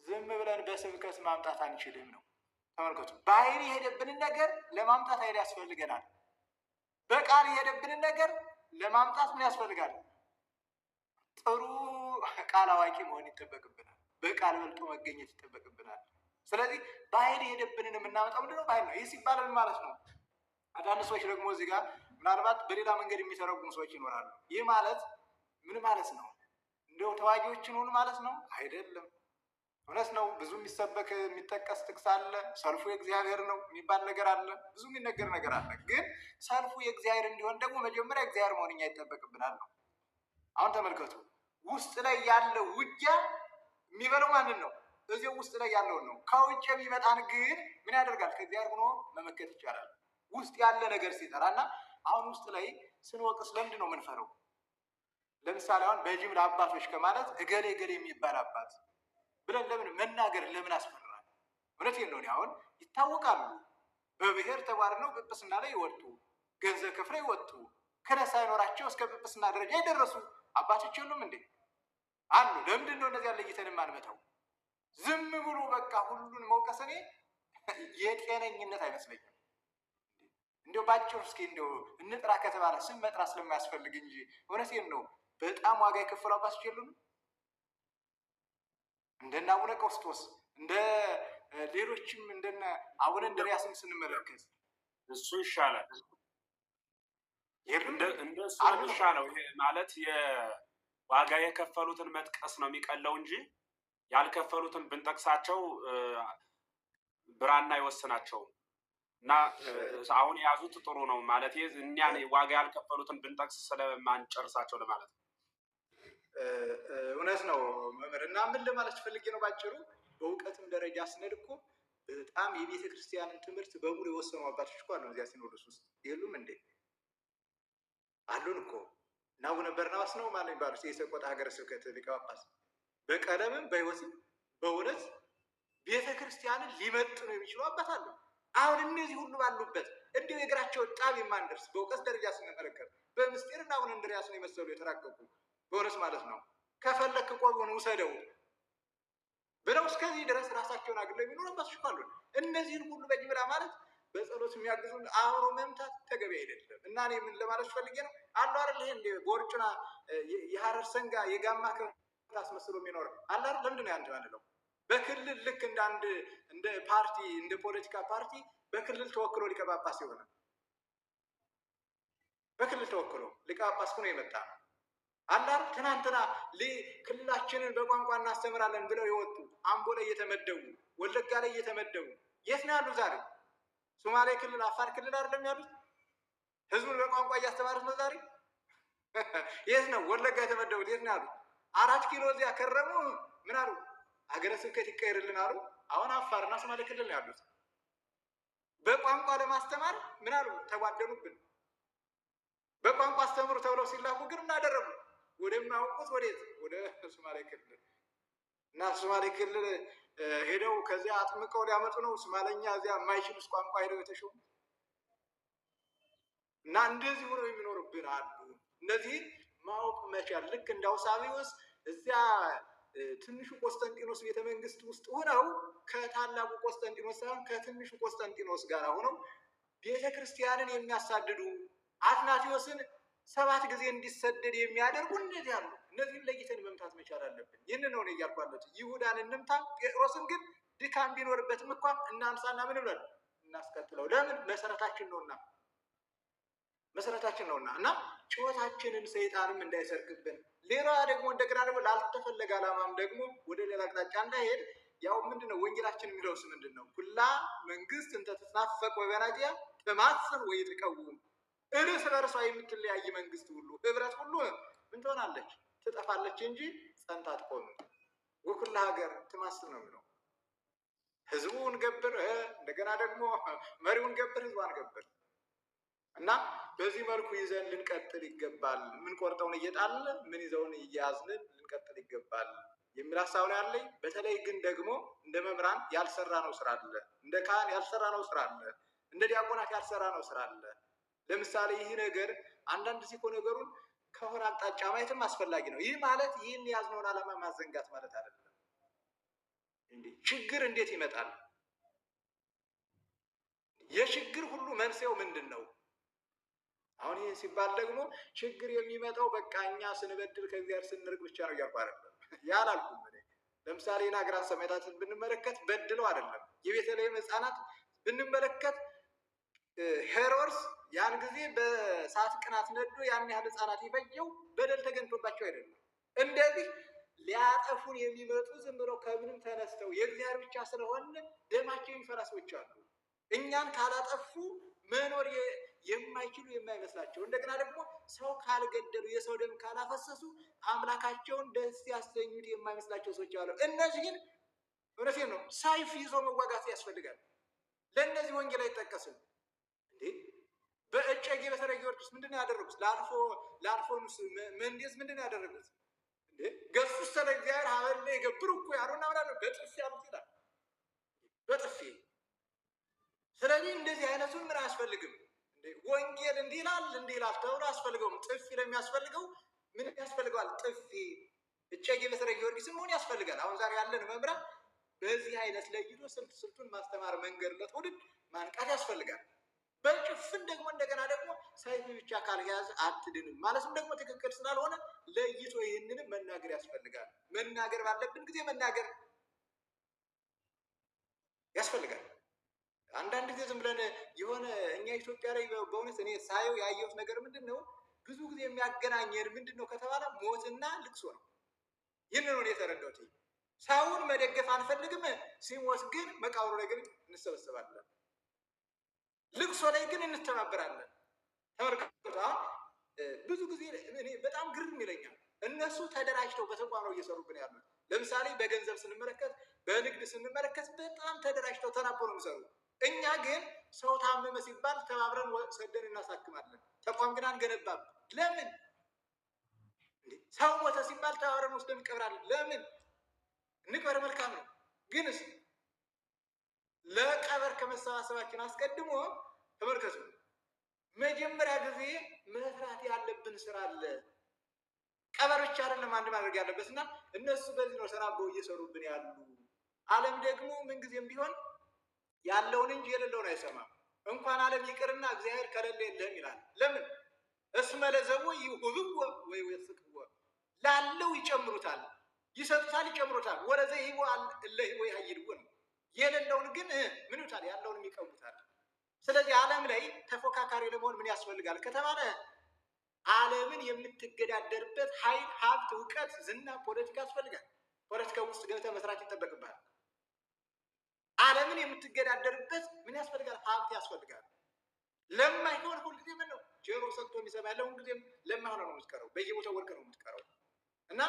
ዝም ብለን በስብከት ማምጣት አንችልም ነው። ተመልከቱ፣ በኃይል የሄደብንን ነገር ለማምጣት ኃይል ያስፈልገናል። በቃል የሄደብንን ነገር ለማምጣት ምን ያስፈልጋል? ጥሩ ቃል አዋቂ መሆን ይጠበቅብናል። በቃል በልጦ መገኘት ይጠበቅብናል። ስለዚህ በኃይል የሄደብንን የምናመጣው ምንድነው? በኃይል ነው። ይህ ሲባል ምን ማለት ነው? አንዳንድ ሰዎች ደግሞ እዚህ ጋር ምናልባት በሌላ መንገድ የሚተረጉሙ ሰዎች ይኖራሉ። ይህ ማለት ምን ማለት ነው? እንደው ተዋጊዎችን ሆኑ ማለት ነው? አይደለም። እውነት ነው። ብዙ የሚሰበክ የሚጠቀስ ጥቅስ አለ። ሰልፉ የእግዚአብሔር ነው የሚባል ነገር አለ። ብዙ የሚነገር ነገር አለ። ግን ሰልፉ የእግዚአብሔር እንዲሆን ደግሞ መጀመሪያ እግዚአብሔር መሆን እኛ ይጠበቅብናል ነው። አሁን ተመልከቱ፣ ውስጥ ላይ ያለው ውጊያ የሚበለው ማንን ነው? እዚያው ውስጥ ላይ ያለውን ነው። ከውጭ የሚመጣን ግን ምን ያደርጋል? ከእግዚአብሔር ሆኖ መመከት ይቻላል። ውስጥ ያለ ነገር ሲጠራና አሁን ውስጥ ላይ ስንወቅስ ለምንድን ነው የምንፈረው? ለምሳሌ አሁን በጅምላ አባቶች ከማለት እገሌ እገሌ የሚባል አባት ብለን ለምን መናገር ለምን አስፈራል? እውነቴን ነው። አሁን ይታወቃሉ። በብሔር ተባርነው ጵጵስና ላይ ይወጡ፣ ገንዘብ ከፍለው ይወጡ፣ ክህነት ሳይኖራቸው እስከ ጵጵስና ደረጃ የደረሱ አባቶች የሉም እንዴ? አሉ። ለምንድን ነው እነዚያ ለይተን የማንመታው? ዝም ብሎ በቃ ሁሉን መውቀስ እኔ የጤነኝነት አይመስለኝም። እንዲያው ባጭሩ እስኪ እንዲያው እንጥራ ከተባለ ስም መጥራት ስለማያስፈልግ እንጂ እውነቴን ነው። በጣም ዋጋ የከፈሉ አባቶች የሉም? እንደነ አቡነ ቀውስጦስ እንደ ሌሎችም እንደነ አቡነ እንድርያስን ስንመለከት እሱ ይሻላል። እንደሱ ይሻለው ማለት የዋጋ የከፈሉትን መጥቀስ ነው የሚቀለው እንጂ ያልከፈሉትን ብንጠቅሳቸው ብራና አይወስናቸውም። እና አሁን የያዙት ጥሩ ነው ማለት እኛን ዋጋ ያልከፈሉትን ብንጠቅስ ስለማንጨርሳቸው ለማለት ነው። እውነት ነው መምህር። እና ምን ለማለት ፈልጌ ነው ባጭሩ፣ በእውቀትም ደረጃ ስንሄድ እኮ በጣም የቤተ ክርስቲያንን ትምህርት በሙሉ የወሰኑ አባቶች እኮ አሉ። እዚያ ሲኖዶስ ውስጥ የሉም እንዴ? አሉን እኮ። እና አቡነ በርናባስ ነው ማለት የሚባሉት የሰቆጣ ሀገረ ስብከት ሊቀ ጳጳስ በቀለምም በሕይወትም በእውነት ቤተ ክርስቲያንን ሊመጥኑ የሚችሉ አባት አሉ። አሁን እነዚህ ሁሉ ባሉበት እንዲሁ የእግራቸውን ጣብ የማንደርስ በእውቀት ደረጃ ስንመለከት በምስጢርና አቡነ እንድርያስን የመሰሉ የተራቀቁ በእውነት ማለት ነው ከፈለክ ቆቡን ውሰደው ብለው እስከዚህ ድረስ ራሳቸውን አግለው የሚኖሩ አባቶች እኮ አሉ። እነዚህን ሁሉ በጅምላ ማለት በጸሎት የሚያግዙን አብሮ መምታት ተገቢ አይደለም። እና እኔ ምን ለማለት ፈልጌ ነው አሉ አይደል? ይሄ እንደ ቦርጩና የሐረር ሰንጋ የጋማ ከብት አስመስሎ የሚኖር አለ አይደል? ለምንድን ነው ያን አንለው? በክልል ልክ እንደ ፓርቲ እንደ ፖለቲካ ፓርቲ በክልል ተወክሎ ሊቀ ጳጳስ ይሆናል። በክልል ተወክሎ ሊቀ ጳጳስ ሆኖ የመጣ ነው። አንዳንድ ትናንትና ክልላችንን በቋንቋ እናስተምራለን ብለው የወጡ አምቦ ላይ እየተመደቡ ወለጋ ላይ እየተመደቡ የት ነው ያሉት ዛሬ? ሶማሌ ክልል፣ አፋር ክልል አይደለም ያሉት? ህዝቡን በቋንቋ እያስተማሩት ነው ዛሬ። የት ነው ወለጋ የተመደቡት? የት ነው ያሉት? 4 ኪሎ እዚያ ከረሙ። ምን አሉ? ሀገረ ስብከት ይቀየርልን አሉ። አሁን አፋርና ሶማሌ ክልል ነው ያሉት። በቋንቋ ለማስተማር ምን አሉ? ተጓደሉብን። በቋንቋ አስተምሩ ተብለው ሲላኩ ግን እናደረጉ ወደማያውቁት ወዴት? ወደ ሶማሌ ክልል እና ሶማሌ ክልል ሄደው ከዚያ አጥምቀው ሊያመጡ ነው ሶማለኛ እዚያ የማይችሉት ቋንቋ ሄደው የተሾሙ እና እንደዚህ ሆነው የሚኖርብን አሉ። እነዚህ ማወቅ መቻል ልክ እንደ አውሳቢዎስ እዚያ ትንሹ ቆስጠንጢኖስ ቤተመንግስት ውስጥ ሆነው ከታላቁ ቆስጠንጢኖስ ሳይሆን ከትንሹ ቆስጠንጢኖስ ጋር ሆነው ቤተክርስቲያንን የሚያሳድዱ አትናቴዎስን 7 ጊዜ እንዲሰደድ የሚያደርጉ እንደዚህ አሉ። እነዚህን ለይተን መምታት መቻል አለብን። ይህን ነው እያልኳለት። ይሁዳን እንምታ፣ ጴጥሮስን ግን ድካም ቢኖርበትም እንኳን እናንሳና ምን ብለን እናስከትለው። ለምን? መሰረታችን ነውና መሰረታችን ነውና እና ጩኸታችንን ሰይጣንም እንዳይሰርቅብን፣ ሌላ ደግሞ እንደገና ደግሞ ላልተፈለገ ዓላማም ደግሞ ወደ ሌላ አቅጣጫ እንዳይሄድ ያው ምንድነው ወንጌላችን የሚለውስ ምንድነው? ኩላ መንግስት እንተ ትትናፈቅ ወበናጅያ ተማጽን ወይ ተቀውም እርስ በርሷ የምትለያይ መንግስት ሁሉ ህብረት ሁሉ ምን ትሆናለች? ትጠፋለች እንጂ ጸንታ አትቆምም። ወኩላ ሀገር ትማስል ነው የሚለው። ህዝቡን ገብር፣ እንደገና ደግሞ መሪውን ገብር፣ ህዝቧን ገብር እና በዚህ መልኩ ይዘን ልንቀጥል ይገባል። ምን ቆርጠውን እየጣልን ምን ይዘውን እያያዝንን ልንቀጥል ይገባል የሚል ሀሳብ ነው ያለኝ። በተለይ ግን ደግሞ እንደ መምህራን ያልሰራ ነው ስራ አለ፣ እንደ ካህን ያልሰራ ነው ስራ አለ፣ እንደ ዲያቆናት ያልሰራ ነው ስራ አለ። ለምሳሌ ይህ ነገር አንዳንድ ሲኮ ነገሩን ከሆነ አቅጣጫ ማየትም አስፈላጊ ነው። ይህ ማለት ይህን የያዝነውን ዓላማ ማዘንጋት ማለት አይደለም። ችግር እንዴት ይመጣል? የችግር ሁሉ መንስኤው ምንድን ነው? አሁን ይህ ሲባል ደግሞ ችግር የሚመጣው በቃ እኛ ስንበድል ከእግዚአብሔር ስንርቅ ብቻ ነው እያልኩ አይደለም። ያላልኩም እኔ ለምሳሌ የናግራን ሰማዕታትን ብንመለከት በድለው አይደለም። የቤተልሔም ሕፃናት ብንመለከት ሄሮድስ ያን ጊዜ በእሳት ቅናት ነዶ ያን ያህል ሕፃናት የፈጀው በደል ተገኝቶባቸው አይደለም። እንደዚህ ሊያጠፉን የሚመጡ ዝም ብለው ከምንም ተነስተው የእግዚአብሔር ብቻ ስለሆነ ደማቸው የሚፈራ ሰዎች አሉ። እኛን ካላጠፉ መኖር የማይችሉ የማይመስላቸው፣ እንደገና ደግሞ ሰው ካልገደሉ የሰው ደም ካላፈሰሱ አምላካቸውን ደስ ያሰኙት የማይመስላቸው ሰዎች አሉ። እነዚህን እውነቴን ነው ሰይፍ ይዞ መዋጋት ያስፈልጋል። ለእነዚህ ወንጌል አይጠቀስም እንዴ? በእጨጌ በሰረ ጊዮርጊስ ምንድን ነው ያደረጉት? ለአልፎኑስ መንዴስ ምንድን ነው ያደረጉት? እንዴ ገጹ ስለ እግዚአብሔር ሀበለ የገብሩ እኮ ያሉና ምናምን በጥፊ ያሉት ይላል፣ በጥፊ። ስለዚህ እንደዚህ አይነቱን ምን አያስፈልግም። ወንጌል እንዲህ ይላል ተብሎ አያስፈልገውም። ጥፊ ለሚያስፈልገው ምን ያስፈልገዋል? ጥፊ። እጨጌ በሰረ ጊዮርጊስ መሆን ያስፈልጋል። አሁን ዛሬ ያለን መምህራን በዚህ አይነት ለይቶ ስልቱን ማስተማር መንገድ ለትውልድ ማንቃት ያስፈልጋል። በጭፍን ደግሞ እንደገና ደግሞ ሰይፍ ብቻ ካልያዘ አትድንም ማለትም ደግሞ ትክክል ስላልሆነ ለይቶ ይህንንም መናገር ያስፈልጋል። መናገር ባለብን ጊዜ መናገር ያስፈልጋል። አንዳንድ ጊዜ ዝም ብለን የሆነ እኛ ኢትዮጵያ ላይ በእውነት እኔ ሳየው ያየሁት ነገር ምንድን ነው? ብዙ ጊዜ የሚያገናኘን ምንድን ነው ከተባለ ሞትና ልቅሶ ነው። ይህንን ነው የተረዳሁት። ሰውን መደገፍ አንፈልግም፣ ሲሞት ግን መቃብሩ ላይ ግን እንሰበሰባለን፣ ልቅሶ ላይ ግን እንተባበራለን። ተመልከቱ። ብዙ ጊዜ እኔ በጣም ግርም ይለኛል። እነሱ ተደራጅተው በተቋም ነው እየሰሩብን ያሉት። ለምሳሌ በገንዘብ ስንመለከት፣ በንግድ ስንመለከት በጣም ተደራጅተው ተናበው ነው የሚሰሩ። እኛ ግን ሰው ታመመ ሲባል ተባብረን ሰደን እናሳክማለን። ተቋም ግን አንገነባም። ለምን? ሰው ሞተ ሲባል ተባብረን ወስደን እንቀብራለን። ለምን? እንቅበር፣ መልካም ነው። ግንስ ለቀበር ከመሰባሰባችን አስቀድሞ ተመልከቱ፣ መጀመሪያ ጊዜ መስራት ያለብን ስራ አለ። ቀበር ብቻ አይደለም አንድ ማድረግ ያለበት እና እነሱ በዚህ ነው ተናበው እየሰሩብን ያሉ። ዓለም ደግሞ ምንጊዜም ቢሆን ያለውን እንጂ የሌለውን አይሰማም። እንኳን ዓለም ይቅርና እግዚአብሔር ከሌለ የለህም ይላል። ለምን? እስመ ለዘቦ ይሁብዎ ወይ ወይስቅዎ፣ ላለው ይጨምሩታል፣ ይሰጡታል፣ ይጨምሩታል። ወለዘ ይሁ እለህ ወይ ሀይድዎ ነው። የሌለውን ግን ምን ይሉታል? ያለውን ይቀሙታል። ስለዚህ ዓለም ላይ ተፎካካሪ ለመሆን ምን ያስፈልጋል ከተባለ ዓለምን የምትገዳደርበት ኃይል፣ ሀብት፣ እውቀት፣ ዝና፣ ፖለቲካ ያስፈልጋል። ፖለቲካ ውስጥ ገብተህ መስራት ይጠበቅብሃል። ዓለምን የምትገዳደርበት ምን ያስፈልጋል? ሀብት ያስፈልጋል። ለማይሆን ሁልጊዜ ምን ነው ጆሮ ሰጥቶ የሚሰማ ያለው ሁልጊዜም ለማይሆን ነው የምትቀረው፣ በየቦታው ወርቅ ነው የምትቀረው። እና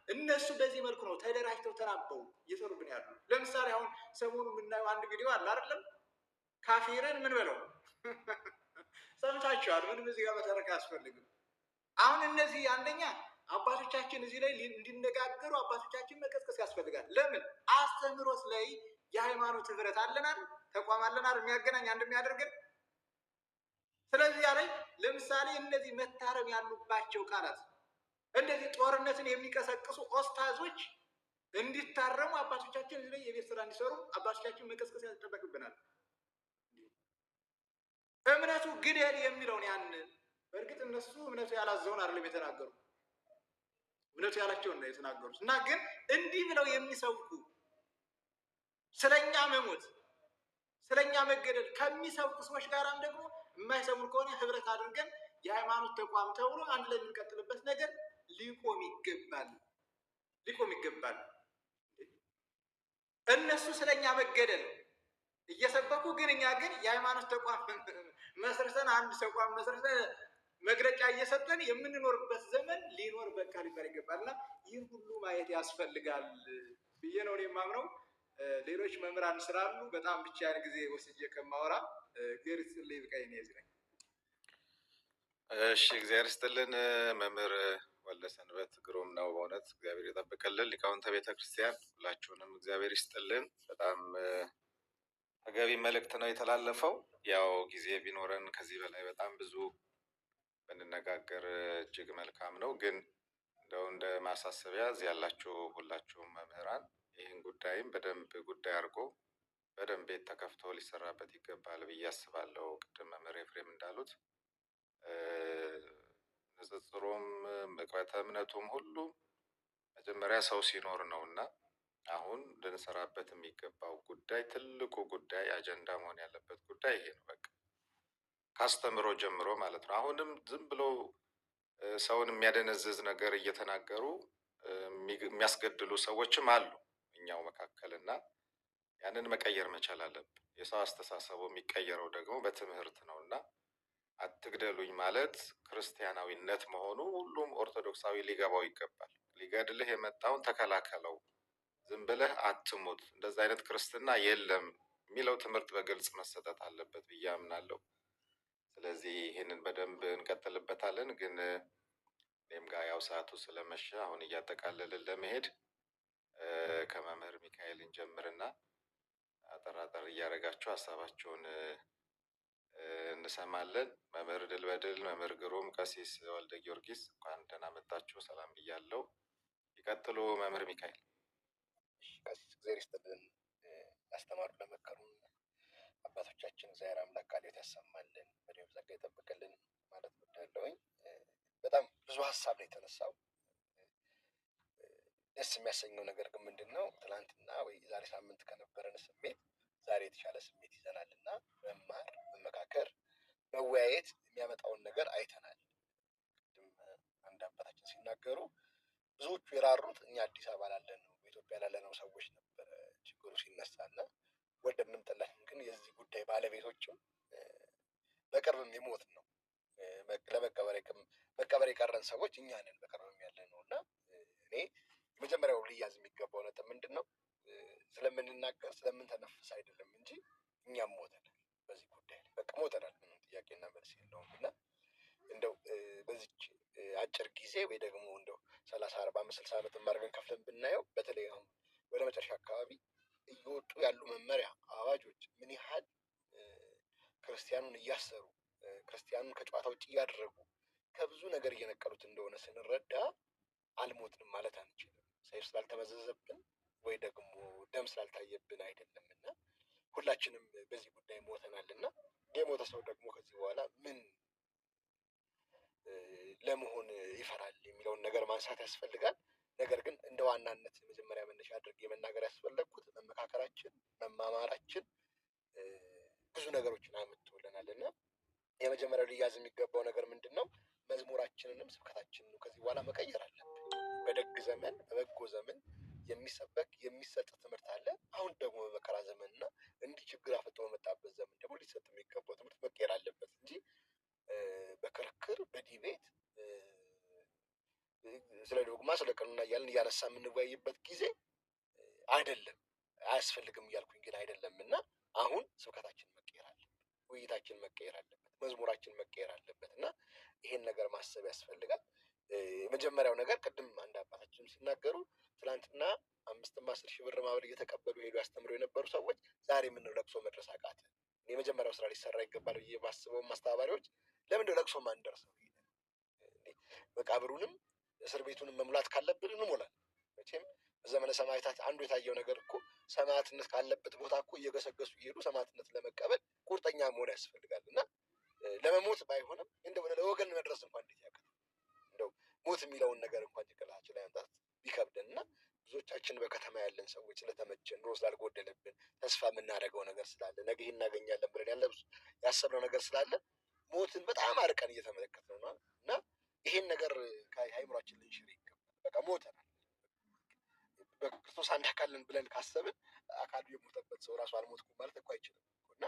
እነሱ በዚህ መልኩ ነው ተደራጅተው ተናበው እየሰሩብን ያሉ። ለምሳሌ አሁን ሰሞኑ የምናየው አንድ ቪዲዮ አለ አይደለም? ካፊርን ምን በለው ሰምታችኋል። ምንም እዚህ ጋር መተረክ አያስፈልግም። አሁን እነዚህ አንደኛ አባቶቻችን እዚህ ላይ እንዲነጋገሩ አባቶቻችን መቀስቀስ ያስፈልጋል። ለምን አስተምህሮት ላይ የሃይማኖት ህብረት አለናል፣ ተቋም አለናል የሚያገናኝ አንድ የሚያደርገን። ስለዚህ ላይ ለምሳሌ እነዚህ መታረም ያሉባቸው ቃላት እንደዚህ ጦርነትን የሚቀሰቅሱ ኦስታዞች እንዲታረሙ አባቶቻችን እዚህ ላይ የቤት ስራ እንዲሰሩ አባቶቻችን መቀስቀስ ያስጠበቅብናል። እምነቱ ግደል የሚለውን ያን በእርግጥ እነሱ እምነቱ ያላዘውን አይደለም የተናገሩ፣ እምነቱ ያላቸውን ነው የተናገሩት። እና ግን እንዲህ ብለው የሚሰብኩ ስለኛ መሞት ስለኛ መገደል ከሚሰብኩ ሰዎች ጋራም ደግሞ የማይሰሙን ከሆነ ህብረት አድርገን የሃይማኖት ተቋም ተብሎ አንድ ላይ የምንቀጥልበት ነገር ሊቆም ይገባል፣ ሊቆም ይገባል። እነሱ ስለኛ መገደል እየሰበኩ ግን እኛ ግን የሃይማኖት ተቋም መስርተን አንድ ተቋም መስርተን መግለጫ እየሰጠን የምንኖርበት ዘመን ሊኖር በቃ ሊባል ይገባልና ይህን ሁሉ ማየት ያስፈልጋል ብዬ ነው የማምነው። ሌሎች መምህራን ስላሉ በጣም ብቻ ያን ጊዜ ወስጄ ከማወራ እግዚአብሔር ይስጥልኝ ብቃኝ ነው እዚህ ላይ። እሺ እግዚአብሔር ይስጥልን መምህር ወልደሰንበት፣ ግሩም ነው በእውነት እግዚአብሔር ይጠብቅልን። ሊቃውንተ ቤተክርስቲያን ሁላችሁንም እግዚአብሔር ይስጥልን። በጣም ተገቢ መልእክት ነው የተላለፈው። ያው ጊዜ ቢኖረን ከዚህ በላይ በጣም ብዙ ብንነጋገር እጅግ መልካም ነው። ግን እንደው እንደ ማሳሰቢያ እዚህ ያላችሁ ሁላችሁም መምህራን ይህን ጉዳይም በደንብ ጉዳይ አድርጎ በደንብ ቤት ተከፍቶ ሊሰራበት ይገባል ብዬ አስባለሁ። ቅድም መምህር ኤፍሬም እንዳሉት ንጽጽሩም ምክበተ እምነቱም ሁሉ መጀመሪያ ሰው ሲኖር ነውና አሁን ልንሰራበት የሚገባው ጉዳይ ትልቁ ጉዳይ አጀንዳ መሆን ያለበት ጉዳይ ይሄ ነው። በቃ ካስተምሮ ጀምሮ ማለት ነው። አሁንም ዝም ብሎ ሰውን የሚያደነዝዝ ነገር እየተናገሩ የሚያስገድሉ ሰዎችም አሉ እኛው መካከልና ያንን መቀየር መቻል አለብን። የሰው አስተሳሰቡ የሚቀየረው ደግሞ በትምህርት ነውና አትግደሉኝ ማለት ክርስቲያናዊነት መሆኑ ሁሉም ኦርቶዶክሳዊ ሊገባው ይገባል። ሊገድልህ የመጣውን ተከላከለው፣ ዝም ብለህ አትሙት፣ እንደዛ አይነት ክርስትና የለም የሚለው ትምህርት በግልጽ መሰጠት አለበት ብዬ አምናለሁ። ስለዚህ ይህንን በደንብ እንቀጥልበታለን። ግን እኔም ጋር ያው ሰዓቱ ስለመሸ አሁን እያጠቃለልን ለመሄድ ከመምህር ሚካኤል እንጀምርና አጠራጠር እያደረጋችሁ ሀሳባቸውን እንሰማለን። መምህር ድል በድል፣ መምህር ግሩም፣ ቀሲስ ወልደ ጊዮርጊስ እንኳን ደህና መጣችሁ፣ ሰላም ብያለሁ። ይቀጥሉ መምህር ሚካኤል። ቀሲስ እግዚአብሔር ይስጥልን፣ ያስተማሩ ለመከሩን አባቶቻችን እግዚአብሔር አምላክ ቃልዎት ያሰማልን፣ በደም ጸጋ ይጠብቅልን ማለት ወዳለሁኝ። በጣም ብዙ ሀሳብ ነው የተነሳው። ደስ የሚያሰኘው ነገር ግን ምንድን ነው ትናንትና ወይ ዛሬ ሳምንት ከነበረን ስሜት ዛሬ የተሻለ ስሜት ይዘናል እና መማር፣ መመካከር፣ መወያየት የሚያመጣውን ነገር አይተናል። አንድ አባታችን ሲናገሩ ብዙዎቹ የራሩት እኛ አዲስ አበባ ላለን ነው በኢትዮጵያ ላለነው ሰዎች ነበረ ችግሩ ሲነሳና ወደድንም ጠላንም ግን የዚህ ጉዳይ ባለቤቶችም በቅርብም የሞት ነው ለመቀበር የቀረን ሰዎች እኛ ነን በቅርብም ያለ ነው እና እኔ የመጀመሪያው ሊያዝ የሚገባው ነጥብ ምንድን ነው ስለምንናገር ስለምንተነፍስ አይደለም እንጂ እኛም ሞተናል። በዚህ ጉዳይ ላይ በቃ ሞተናል፣ ምንም ጥያቄና መልስ የለውም። እና እንደው በዚች አጭር ጊዜ ወይ ደግሞ እንደው 30 40 60 ዓመት ማርገን ከፍለን ብናየው በተለይ አሁን ወደ መጨረሻ አካባቢ እየወጡ ያሉ መመሪያ አዋጆች ምን ያህል ክርስቲያኑን እያሰሩ ክርስቲያኑን ከጨዋታ ውጭ እያደረጉ ከብዙ ነገር እየነቀሉት እንደሆነ ስንረዳ አልሞትንም ማለት አንችልም። ሰይፍ ስላልተመዘዘብን ወይ ደግሞ ደም ስላልታየብን አይደለም እና ሁላችንም በዚህ ጉዳይ ሞተናል እና የሞተ ሰው ደግሞ ከዚህ በኋላ ምን ለመሆን ይፈራል የሚለውን ነገር ማንሳት ያስፈልጋል። ነገር ግን እንደ ዋናነት መጀመሪያ መነሻ አድርጌ መናገር ያስፈለግኩት መመካከራችን፣ መማማራችን ብዙ ነገሮችን አምጥቶልናል እና የመጀመሪያው ሊያዝ የሚገባው ነገር ምንድን ነው? መዝሙራችንንም ስብከታችንን ከዚህ በኋላ መቀየር አለብን። በደግ ዘመን በበጎ ዘመን የሚሰበክ የሚሰጥ ትምህርት አለ። አሁን ደግሞ በመከራ ዘመንና እንዲህ ችግር አፍጦ በመጣበት ዘመን ደግሞ ሊሰጥ የሚገባው ትምህርት መቀየር አለበት እንጂ በክርክር በዲቤት ስለ ዶግማ ስለ ቀኑና እያልን እያነሳ የምንወያይበት ጊዜ አይደለም። አያስፈልግም እያልኩኝ ግን አይደለም። እና አሁን ስብከታችን መቀየር አለበት፣ ውይይታችን መቀየር አለበት፣ መዝሙራችን መቀየር አለበት እና ይሄን ነገር ማሰብ ያስፈልጋል። የመጀመሪያው ነገር ቅድም አንድ አባታችን ሲናገሩ ትናንትና 5-10 ሺህ ብር ማብል እየተቀበሉ ሄዱ ያስተምሩ የነበሩ ሰዎች ዛሬ ምን ለቅሶ መድረስ አቃተ? የመጀመሪያው ስራ ሊሰራ ይገባል ብዬ ማስበው ማስተባበሪዎች ለምንድነው ለቅሶ ማንደርሰው? መቃብሩንም እስር ቤቱንም መሙላት ካለብን እንሞላለን። መቼም በዘመነ ሰማዕታት አንዱ የታየው ነገር እኮ ሰማዕትነት ካለበት ቦታ እኮ እየገሰገሱ እየሄዱ ሰማዕትነት ለመቀበል ቁርጠኛ መሆን ያስፈልጋል እና ለመሞት ባይሆንም እንደው ለወገን መድረስ እንኳን እንዴት ያውቃል? እንደው ሞት የሚለውን ነገር እንኳን ጭንቅላታችን ላይ ማምጣት ቢከብደን እና ብዙዎቻችን በከተማ ያለን ሰዎች ስለተመቸን ኑሮ ስላልጎደለብን ተስፋ የምናደርገው ነገር ስላለ ነገ ይሄን እናገኛለን ብለን ያሰብነው ነገር ስላለ ሞትን በጣም አርቀን እየተመለከትነው ነው እና ይሄን ነገር ከአይምሯችን ልንሽር ይገባል። በቃ ሞተናል። በክርስቶስ አንድ አካል ነን ብለን ካሰብን አካሉ የሞተበት ሰው ራሱ አልሞትኩም ማለት እኮ አይችልም እና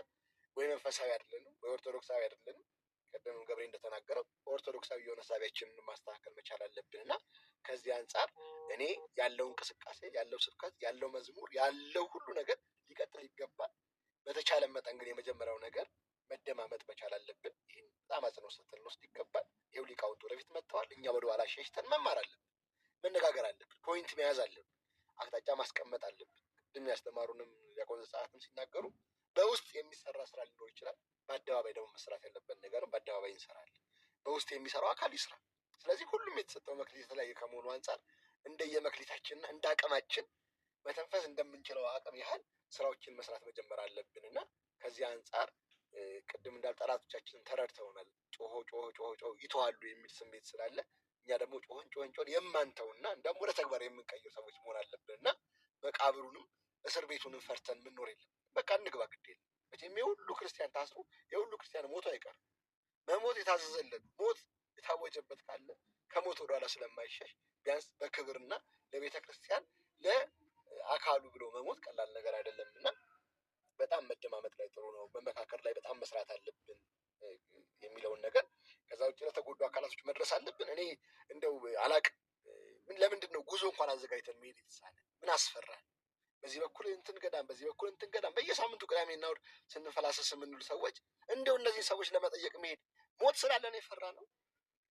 ወይ መንፈሳዊ አይደለንም ወይ ኦርቶዶክሳዊ አይደለንም። ቀደም ገብሬ እንደተናገረው ኦርቶዶክሳዊ የሆነ ሳቢያችንን ማስተካከል መቻል አለብን እና ከዚህ አንጻር እኔ ያለው እንቅስቃሴ ያለው ስብከት ያለው መዝሙር ያለው ሁሉ ነገር ሊቀጥል ይገባል። በተቻለ መጠን ግን የመጀመሪያው ነገር መደማመጥ መቻል አለብን። ይህን በጣም አጽንኦት ሰጥተን ልንወስድ ይገባል። ይኸው ሊቃውንቱ ወደፊት መጥተዋል። እኛ ወደ ኋላ ሸሽተን መማር አለብን፣ መነጋገር አለብን፣ ፖይንት መያዝ አለብን፣ አቅጣጫ ማስቀመጥ አለብን። ቅድም ያስተማሩንም ዲያቆን ዘጸአትም ሲናገሩ በውስጥ የሚሰራ ስራ ሊኖር ይችላል። በአደባባይ ደግሞ መስራት ያለበት ነገርም በአደባባይ እንሰራለን። በውስጥ የሚሰራው አካል ይስራ። ስለዚህ ሁሉም የተሰጠው መክሊት የተለያየ ከመሆኑ አንጻር እንደየመክሊታችንና እንደ አቅማችን መተንፈስ እንደምንችለው አቅም ያህል ስራዎችን መስራት መጀመር አለብን እና ከዚህ አንጻር ቅድም እንዳል ጠላቶቻችንን ተረድተውናል። ጮሆ ይተዋሉ የሚል ስሜት ስላለ እኛ ደግሞ ጮህን የማንተውና እንደም ወደ ተግባር የምንቀይር ሰዎች መሆን አለብን እና መቃብሩንም እስር ቤቱንም ፈርተን ምንኖር የለም። በቃ እንግባ፣ ግድ የለም። መቼም የሁሉ ክርስቲያን ታስሮ የሁሉ ክርስቲያን ሞቶ አይቀርም። መሞት የታዘዘለት ሞት የታወጀበት ካለ ከሞት ወደኋላ ስለማይሸሽ ቢያንስ በክብርና ለቤተ ክርስቲያን ለአካሉ ብሎ መሞት ቀላል ነገር አይደለም እና በጣም መደማመጥ ላይ ጥሩ ነው። በመካከል ላይ በጣም መስራት አለብን የሚለውን ነገር ከዛ ውጭ ለተጎዱ አካላቶች መድረስ አለብን። እኔ እንደው አላቅም ለምንድን ነው ጉዞ እንኳን አዘጋጅተን መሄድ የተሳነ? ምን አስፈራል? በዚህ በኩል እንትን ገዳም በዚህ በኩል እንትን ገዳም በየሳምንቱ ቅዳሜና እሑድ ስንፈላሰስ የምንውል ሰዎች እንደው እነዚህ ሰዎች ለመጠየቅ መሄድ ሞት ስላለን የፈራ ነው።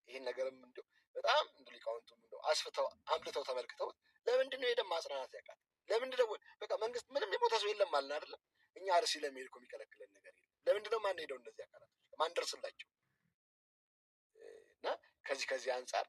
ይህን ነገርም እንደው በጣም እንደ ሊቃውንቱም እንደው አስፍተው አምልተው ተመልክተው ለምንድን ነው ሄደን ማጽናናት ያውቃል? ለምንድን ነው በቃ መንግስት ምንም የሞተ ሰው የለም ማለት አይደለም። እኛ አርሲ ለመሄድ እኮ የሚከለክለን ነገር የለም። ለምንድን ነው ማን ሄደው እነዚህ አካላቶች ማንደርስላቸው? እና ከዚህ አንጻር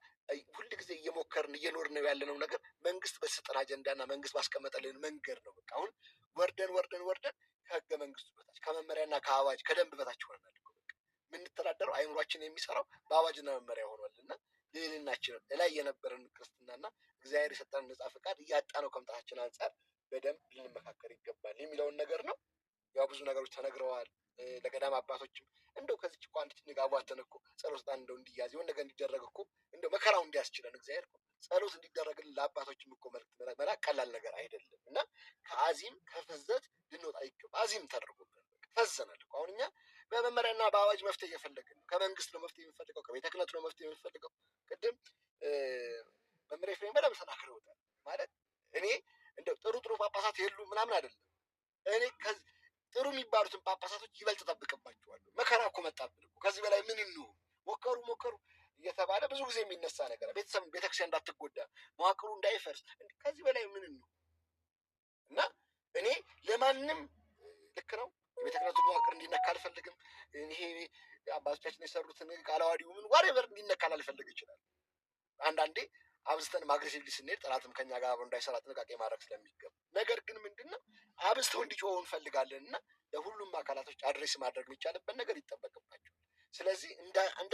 ሁል ጊዜ እየሞከርን እየኖርን ነው ያለነው ነገር መንግስት በሰጠን አጀንዳና መንግስት ባስቀመጠልን መንገድ ነው። በቃ አሁን ወርደን ከህገ መንግስቱ በታች ከመመሪያና ከአዋጅ ከደንብ በታች ሆነናል። በቃ የምንተዳደረው አይምሯችን የሚሰራው በአዋጅና መመሪያ ሆኗል እና ልዕልናችንን ላይ የነበረን ክርስትናና እግዚአብሔር የሰጠንን ነጻ ፈቃድ እያጣነው ከመምጣታችን አንጻር በደንብ ልንመካከር ይገባል የሚለውን ነገር ነው። ያው ብዙ ነገሮች ተነግረዋል። ለገዳም አባቶችም እንደው ከዚች እኮ አንዲት ንጋቧተን እኮ ጸሎት እንደው እንዲያዝ የሆነ ነገር እንዲደረግ እኮ እንደው መከራው እንዲያስችለን እግዚአብሔር እኮ ጸሎት እንዲደረግልን ለአባቶችም እኮ መልዕክት መላክ ቀላል ነገር አይደለም እና ከአዚም ከፍዘት ልንወጣ ይገባ። አዚም ተደርጎብን ፈዘናል እኮ አሁን እኛ በመመሪያና በአዋጅ መፍትሄ እየፈለግን ነው። ከመንግስት ነው መፍትሄ የምንፈልገው፣ ከቤተ ክህነት ነው መፍትሄ የምንፈልገው። ቅድም መምህር ኤፍሬም በደንብ ተናግረውታል። ማለት እኔ እንደው ጥሩ ጳጳሳት የሉ ምናምን አይደለም። እኔ ጥሩ የሚባሉትን ጳጳሳቶች ይበልጥ ጠብቅባቸዋለሁ። መከራ እኮ መጣብን እኮ ከዚህ በላይ ምን እንሁን? ሞከሩ እየተባለ ብዙ ጊዜ የሚነሳ ነገር ቤተክርስቲያን እንዳትጎዳ መዋቅሩ እንዳይፈርስ ከዚህ በላይ ምን እንሁን? እና እኔ ለማንም ልክ ነው የቤተ ክህነቱ መዋቅር እንዲነካ አልፈልግም። ይሄ አባቶቻችን የሰሩትን ቃለ ዓዋዲው ምን ዋሬቨር እንዲነካ ላልፈልግ ይችላል። አንዳንዴ አብዝተን አግሬሲቭሊ ስንሄድ ጠላትም ከኛ ጋር አብሮ እንዳይሰራ ጥንቃቄ ማድረግ ስለሚገባ፣ ነገር ግን ምንድነው አብዝተው እንዲጮሁ እንፈልጋለን እና ለሁሉም አካላቶች አድሬስ ማድረግ የሚቻልበት ነገር ይጠበቅባቸዋል። ስለዚህ እንደ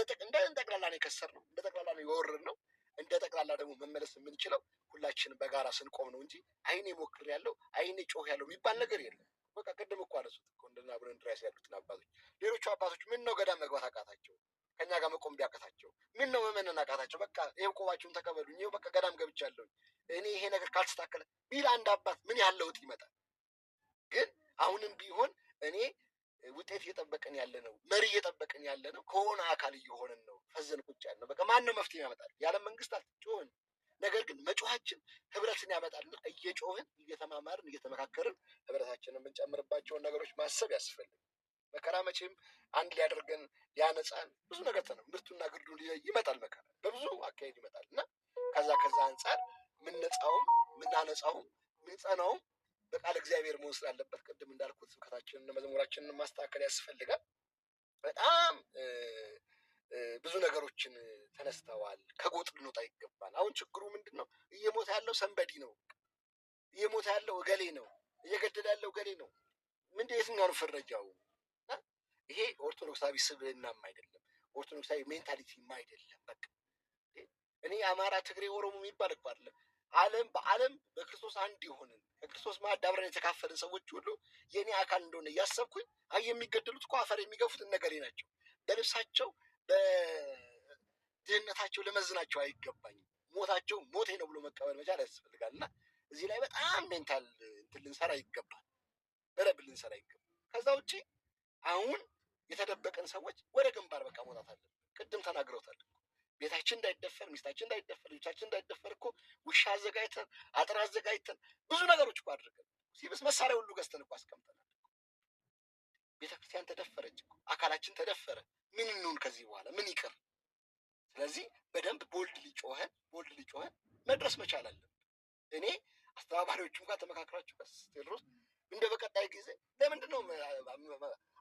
ጠቅላላ ነው የከሰርነው፣ እንደ ጠቅላላ ነው የወረድነው። እንደ ጠቅላላ ደግሞ መመለስ የምንችለው ሁላችንም በጋራ ስንቆም ነው እንጂ አይኔ ሞክሬያለሁ አይኔ ጮሄያለሁ የሚባል ነገር የለም። በቃ ቅድም እኮ አነሱት እኮ እንደና አቡነ እንድርያስ ያሉትን አባቶች ሌሎቹ አባቶች ምን ነው ገዳም መግባት አቃታቸው? ከኛ ጋር መቆም ቢያቀታቸው ምን ነው መመነን አቃታቸው? በቃ ይሄው ቆባችሁን ተቀበሉኝ፣ ይሄው በቃ ገዳም ገብቻለሁ፣ እኔ ይሄ ነገር ካልተስተካከለ ቢል አንድ አባት ምን ያህል ለውጥ ይመጣል? ግን አሁንም ቢሆን እኔ ውጤት እየጠበቅን ያለ ነው፣ መሪ እየጠበቅን ያለ ነው፣ ከሆነ አካል እየሆንን ነው፣ ፈዘን ቁጭ ያለ ነው። በቃ ማን ነው መፍትሄ ያመጣል? የዓለም መንግስታት ጮህን። ነገር ግን መጮሃችን ህብረትን ያመጣልና እየጮህን እየተማማርን እየተመካከርን ህብረታችንን የምንጨምርባቸውን ነገሮች ማሰብ ያስፈልግ። መከራ መቼም አንድ ሊያደርገን ሊያነጻን ብዙ ነገር ነው። ምርቱና ግርዱ ይመጣል። መከራ በብዙ አካሄድ ይመጣል እና ከዛ አንጻር ምንነጻውም ምናነጻውም ምንጸናውም በቃል እግዚአብሔር መሆን ስላለበት ቅድም እንዳልኩት ስብከታችንን መዝሙራችንን ማስተካከል ያስፈልጋል። በጣም ብዙ ነገሮችን ተነስተዋል። ከጎጥ ልንወጣ ይገባል። አሁን ችግሩ ምንድን ነው? እየሞተ ያለው ሰንበዲ ነው። እየሞተ ያለው እገሌ ነው። እየገደለ ያለው እገሌ ነው። ምንድን የትኛው ነው ፍረጃው? ይሄ ኦርቶዶክሳዊ ስብዕናም አይደለም፣ ኦርቶዶክሳዊ ሜንታሊቲም አይደለም። በቃ እኔ አማራ፣ ትግሬ፣ ኦሮሞ የሚባል እኮ አይደለም። በዓለም በክርስቶስ አንድ የሆንን ከክርስቶስ ማዕድ አብረን የተካፈልን ሰዎች ሁሉ የእኔ አካል እንደሆነ እያሰብኩኝ የሚገደሉት እኮ አፈር የሚገፉት እነገሌ ናቸው። በልብሳቸው በድህነታቸው ለመዝናቸው አይገባኝም። ሞታቸው ሞቴ ነው ብሎ መቀበል መቻል ያስፈልጋል። እና እዚህ ላይ በጣም ሜንታል እንትን ልንሰራ ይገባል፣ በደንብ ልንሰራ ይገባል። ከዛ ውጭ አሁን የተደበቀን ሰዎች ወደ ግንባር በቃ መውጣት አለን። ቅድም ተናግረውታል። ቤታችን እንዳይደፈር፣ ሚስታችን እንዳይደፈር፣ ልጆቻችን እንዳይደፈር እኮ ውሻ አዘጋጅተን አጥር አዘጋጅተን ብዙ ነገሮች እኮ አድርገን ሲብስ መሳሪያ ሁሉ ገዝተን እኮ አስቀምጠናል። ቤተክርስቲያን ተደፈረች፣ አካላችን ተደፈረ። ምን እንሁን ከዚህ በኋላ ምን ይቅር? ስለዚህ በደንብ ቦልድ ሊጮኸን መድረስ መቻል አለን። እኔ አስተባባሪዎቹም ጋር ተመካክራችሁ ቴዎድሮስ እንደ በቀጣይ ጊዜ ለምንድን ነው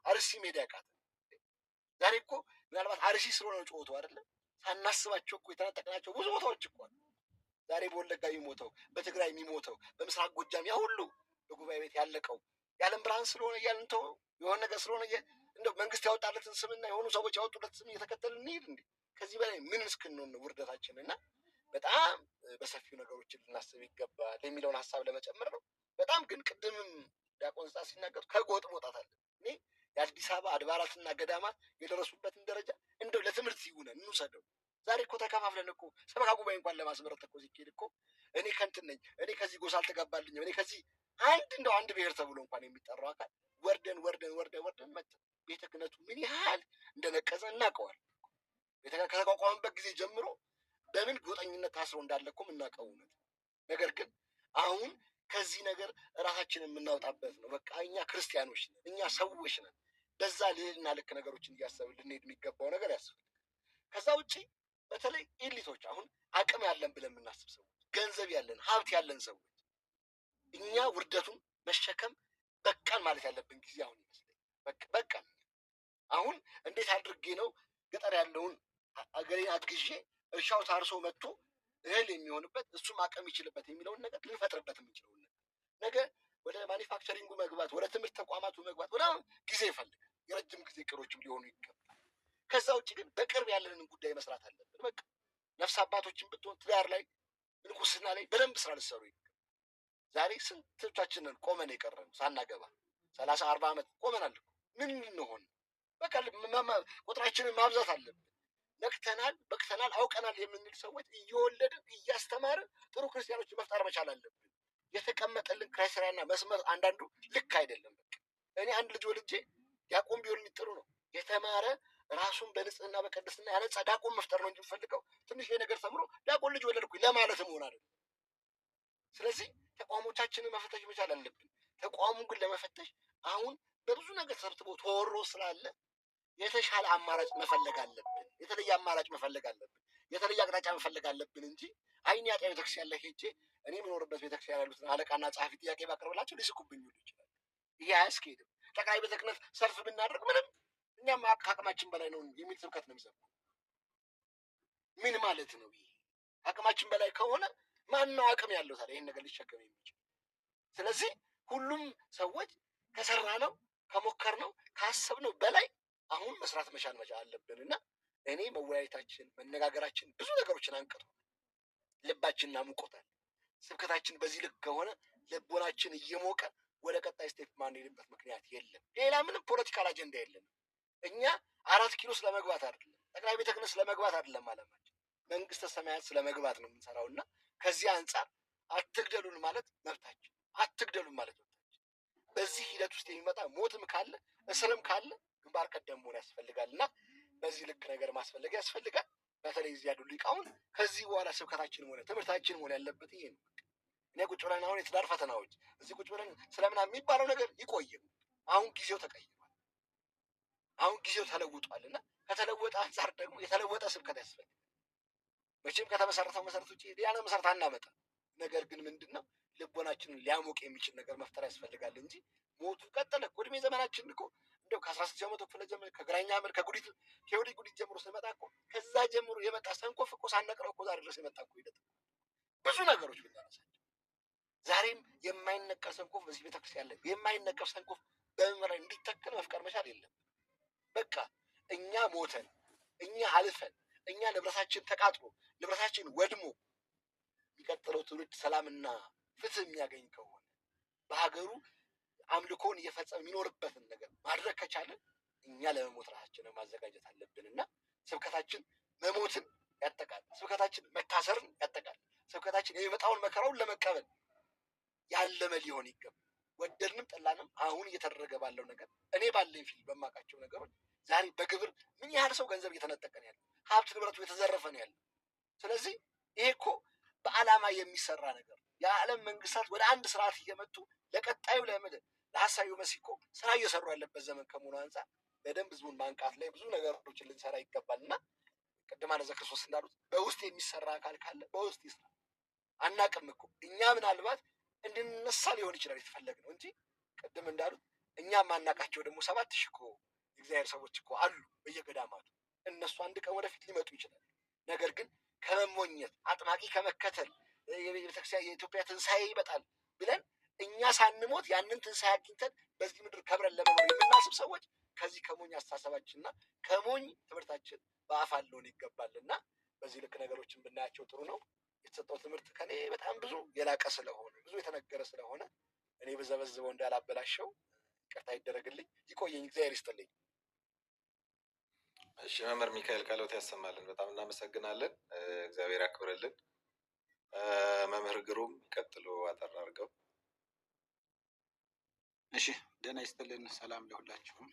አርሲ ሜዳ ያቃተ? ዛሬ እኮ ምናልባት አርሲ ስለሆነ ጮቱ አይደለም ሳናስባቸው እኮ የተነጠቅናቸው ብዙ ቦታዎች እኮ አሉ። ዛሬ በወለጋ የሚሞተው፣ በትግራይ የሚሞተው፣ በምስራቅ ጎጃም ያ ሁሉ በጉባኤ ቤት ያለቀው የዓለም ብርሃን ስለሆነ እያልንተው የሆነ ነገር ስለሆነ እንደው መንግስት ያወጣለትን ስምና የሆኑ ሰዎች ያወጡለት ስም እየተከተልን እንሂድ እንዴ? ከዚህ በላይ ምን እስክንሆን ነው ውርደታችን? እና በጣም በሰፊው ነገሮችን ልናስብ ይገባል የሚለውን ሀሳብ ለመጨመር ነው። በጣም ግን ቅድምም ዲያቆን ስጣት ሲናገሩ ከጎጥ መውጣት አለ። እኔ የአዲስ አበባ አድባራትና ገዳማት የደረሱበትን ደረጃ እንደው ለትምህርት ይሁነን እንውሰደው። ዛሬ እኮ ተከፋፍለን እኮ ሰበካ ጉባኤ እንኳን ለማስመረጥ እኮ ሲኬድ እኮ እኔ ከእንትን ነኝ፣ እኔ ከዚህ ጎሳ አልተጋባልኝም፣ እኔ ከዚህ እንደው አንድ ብሔር ተብሎ እንኳን የሚጠራው አካል ወርደን መጥ ቤተ ክህነቱ ምን ያህል እንደነቀዘ እናውቀዋል። ቤተ ክህነት ከተቋቋመበት ጊዜ ጀምሮ በምን ጎጠኝነት ታስሮ እንዳለ እኮ የምናውቀው እውነት። ነገር ግን አሁን ከዚህ ነገር ራሳችንን የምናወጣበት ነው። በቃ እኛ ክርስቲያኖች ነን፣ እኛ ሰዎች ነን። በዛ ልዕልና ልክ ነገሮችን እያሰብን ልንሄድ የሚገባው ነገር ያስፈልጋል። ከዛ ውጭ በተለይ ኤሊቶች፣ አሁን አቅም ያለን ብለን የምናስብ ሰዎች፣ ገንዘብ ያለን ሀብት ያለን ሰዎች እኛ ውርደቱን መሸከም በቃን ማለት ያለብን ጊዜ አሁን ይመስለኛል። በቃን። አሁን እንዴት አድርጌ ነው ገጠር ያለውን አገሬን አግዤ እርሻው ታርሶ መጥቶ እህል የሚሆንበት እሱም አቅም ይችልበት የሚለውን ነገር ልንፈጥርበት የምንችለውን ነገ ወደ ማኒፋክቸሪንጉ መግባት፣ ወደ ትምህርት ተቋማቱ መግባት ወደ ጊዜ ይፈልጋል። የረጅም ጊዜ እቅዶችም ሊሆኑ ይገባል። ከዛ ውጭ ግን በቅርብ ያለንን ጉዳይ መስራት አለብን። በቃ ነፍስ አባቶችን ብትሆን ትዳር ላይ ምንኩስና ላይ በደንብ ስራ ልትሰሩ ይገባል። ዛሬ ስንቶቻችንን ቆመን የቀረን ሳናገባ 30-40 ዓመት ቆመናል። ምን እንሆን? በቃ ቁጥራችንን ማብዛት አለብን። ነቅተናል፣ በቅተናል፣ አውቀናል የምንል ሰዎች እየወለድን እያስተማርን ጥሩ ክርስቲያኖችን መፍጠር መቻል አለብን። የተቀመጠልን ክራይቴሪያና መስመር አንዳንዱ ልክ አይደለም። በቃ እኔ አንድ ልጅ ወልጄ ዲያቆን ቢሆን ጥሩ ነው። የተማረ ራሱን በንጽህና በቅድስና ያነጻ ዲያቆን መፍጠር ነው እንጂ የምፈልገው ትንሽ ነገር ተምሮ ዲያቆን ልጅ ወለድኩኝ ለማለት መሆን አይደለም። ስለዚህ ተቋሞቻችንን መፈተሽ መቻል አለብን። ተቋሙን ግን ለመፈተሽ አሁን በብዙ ነገር ተሰብስቦ ተወሮ ስላለ የተሻለ አማራጭ መፈለግ አለብን። የተለየ አማራጭ መፈለግ አለብን። የተለየ አቅጣጫ መፈለግ አለብን እንጂ አይን ያጤ ቤተክርስቲያን ላይ ሄጄ እኔ የምኖርበት ቤተክርስቲያን ያሉትን አለቃና ጸሐፊ ጥያቄ ባቀርብላቸው ሊስቁብኝ ሁሉ ይችላል። ይሄ አያስኬድም። ጠቅላይ ቤተ ክህነት ሰልፍ ብናደርግ ምንም እኛም ከአቅማችን በላይ ነው የሚል ስብከት ነው የሚሰብከው። ምን ማለት ነው ይሄ? አቅማችን በላይ ከሆነ ማን ነው አቅም ያለው ታዲያ ይሄን ነገር ሊሸከም የሚችል? ስለዚህ ሁሉም ሰዎች ከሰራ ነው ከሞከር ነው ካሰብ ነው በላይ አሁን መስራት መቻል አለብን እና እኔ መወያየታችን መነጋገራችን ብዙ ነገሮችን አንቅቷል፣ ልባችንን አሙቆታል። ስብከታችን በዚህ ልክ ከሆነ ልቦናችን እየሞቀ ወደ ቀጣይ ስቴፕ ማንሄድበት ምክንያት የለም። ሌላ ምንም ፖለቲካል አጀንዳ የለም። እኛ 4 ኪሎ ስለመግባት አይደለም፣ ጠቅላይ ቤተ ክህነት ስለመግባት አይደለም አለማችን፣ መንግስተ ሰማያት ስለመግባት ነው የምንሰራው። እና ከዚህ አንጻር አትግደሉን ማለት መብታችን፣ አትግደሉን ማለት መብታችን። በዚህ ሂደት ውስጥ የሚመጣ ሞትም ካለ እስርም ካለ ግንባር ቀደም መሆን ያስፈልጋል እና በዚህ ልክ ነገር ማስፈለግ ያስፈልጋል። በተለይ እዚህ ያሉ ሊቃውን ከዚህ በኋላ ስብከታችን ሆነ ትምህርታችን መሆን ያለበት ይሄ ነው። እኔ ቁጭ ብለን አሁን የትዳር ፈተናዎች እዚህ ቁጭ ብለን ስለምናምን የሚባለው ነገር ይቆይም። አሁን ጊዜው ተቀይሯል። አሁን ጊዜው ተለውጧል እና ከተለወጠ አንጻር ደግሞ የተለወጠ ስብከት ያስፈልጋል። መቼም ከተመሰረተው መሰረት ውጭ ያለ መሰረት አናመጣ። ነገር ግን ምንድን ነው ልቦናችንን ሊያሞቅ የሚችል ነገር መፍጠር ያስፈልጋል እንጂ ሞቱ ቀጠለ እኮ እድሜ ዘመናችን እኮ እንደው ከ16ኛው መቶ ክፍለ ዘመን ከግራኛ ምር ከጉዲት ጉዲት ጀምሮ ስንመጣ እኮ ከዛ ጀምሮ የመጣ ሰንኮፍ እኮ ሳነቅረው እኮ ዛሬ ድረስ የመጣ እኮ ሂደት ብዙ ነገሮች ብናነሳቸው ዛሬም የማይነቀል ሰንኮፍ በዚህ ቤተክርስቲያን ላይ የማይነቀል ሰንኮፍ በመምሪያ እንዲተከል መፍቀር መቻል የለም። በቃ እኛ ሞተን እኛ አልፈን እኛ ንብረታችን ተቃጥሎ ንብረታችን ወድሞ የሚቀጥለው ትውልድ ሰላምና ፍትህ የሚያገኝ ከሆነ በሀገሩ አምልኮን እየፈጸመ የሚኖርበትን ነገር ማድረግ ከቻለን እኛ ለመሞት ራሳችንን ማዘጋጀት አለብን እና ስብከታችን መሞትን ያጠቃል። ስብከታችን መታሰርን ያጠቃል። ስብከታችን የሚመጣውን መከራውን ለመቀበል ያለመ ሊሆን ይገባል። ወደድንም ጠላንም አሁን እየተደረገ ባለው ነገር እኔ ባለኝ ፊልም በማውቃቸው ነገሮች ዛሬ በግብር ምን ያህል ሰው ገንዘብ እየተነጠቀ ነው ያለው፣ ሀብት ንብረቱ የተዘረፈ ነው ያለው። ስለዚህ ይሄ እኮ በዓላማ የሚሰራ ነገር የዓለም መንግስታት ወደ አንድ ስርዓት እየመጡ ለቀጣዩ ለሀሳቢው መሲህ እኮ ስራ እየሰሩ ያለበት ዘመን ከመሆኑ አንጻር በደንብ ህዝቡን ማንቃት ላይ ብዙ ነገሮችን ልንሰራ ይገባል እና ቅድም አነዘ ክርስቶስ እንዳሉት በውስጥ የሚሰራ አካል ካለ በውስጥ ይስራ። አናቅም እኮ እኛ ምናልባት እንድንነሳ ሊሆን ይችላል የተፈለግነው እንጂ ቅድም እንዳሉት እኛ ማናቃቸው ደግሞ 7000 እኮ የእግዚአብሔር ሰዎች እኮ አሉ በየገዳማቱ። እነሱ አንድ ቀን ወደፊት ሊመጡ ይችላል። ነገር ግን ከመሞኘት አጥማቂ ከመከተል የቤተክርስቲያን የኢትዮጵያ ትንሣኤ ይመጣል ብለን እኛ ሳንሞት ያንን ትንሣኤ አግኝተን በዚህ ምድር ከብረን ለመኖር የምናስብ ሰዎች ከዚህ ከሞኝ አስተሳሰባችንና ከሞኝ ትምህርታችን በአፋን ልሆን ይገባልና በዚህ ልክ ነገሮችን ብናያቸው ጥሩ ነው። የተሰጠው ትምህርት ከኔ በጣም ብዙ የላቀ ስለሆነ ብዙ የተነገረ ስለሆነ እኔ በዘበዝበው እንዳላበላሸው ይቅርታ ይደረግልኝ። ይቆየኝ። እግዚአብሔር ይስጥልኝ። እሺ መምህር ሚካኤል ቃሎት ያሰማልን። በጣም እናመሰግናለን። እግዚአብሔር ያክብርልን። መምህር ግሩም ይቀጥሉ አጠር አድርገው። እሺ ደህና ይስጥልን። ሰላም ለሁላችሁም።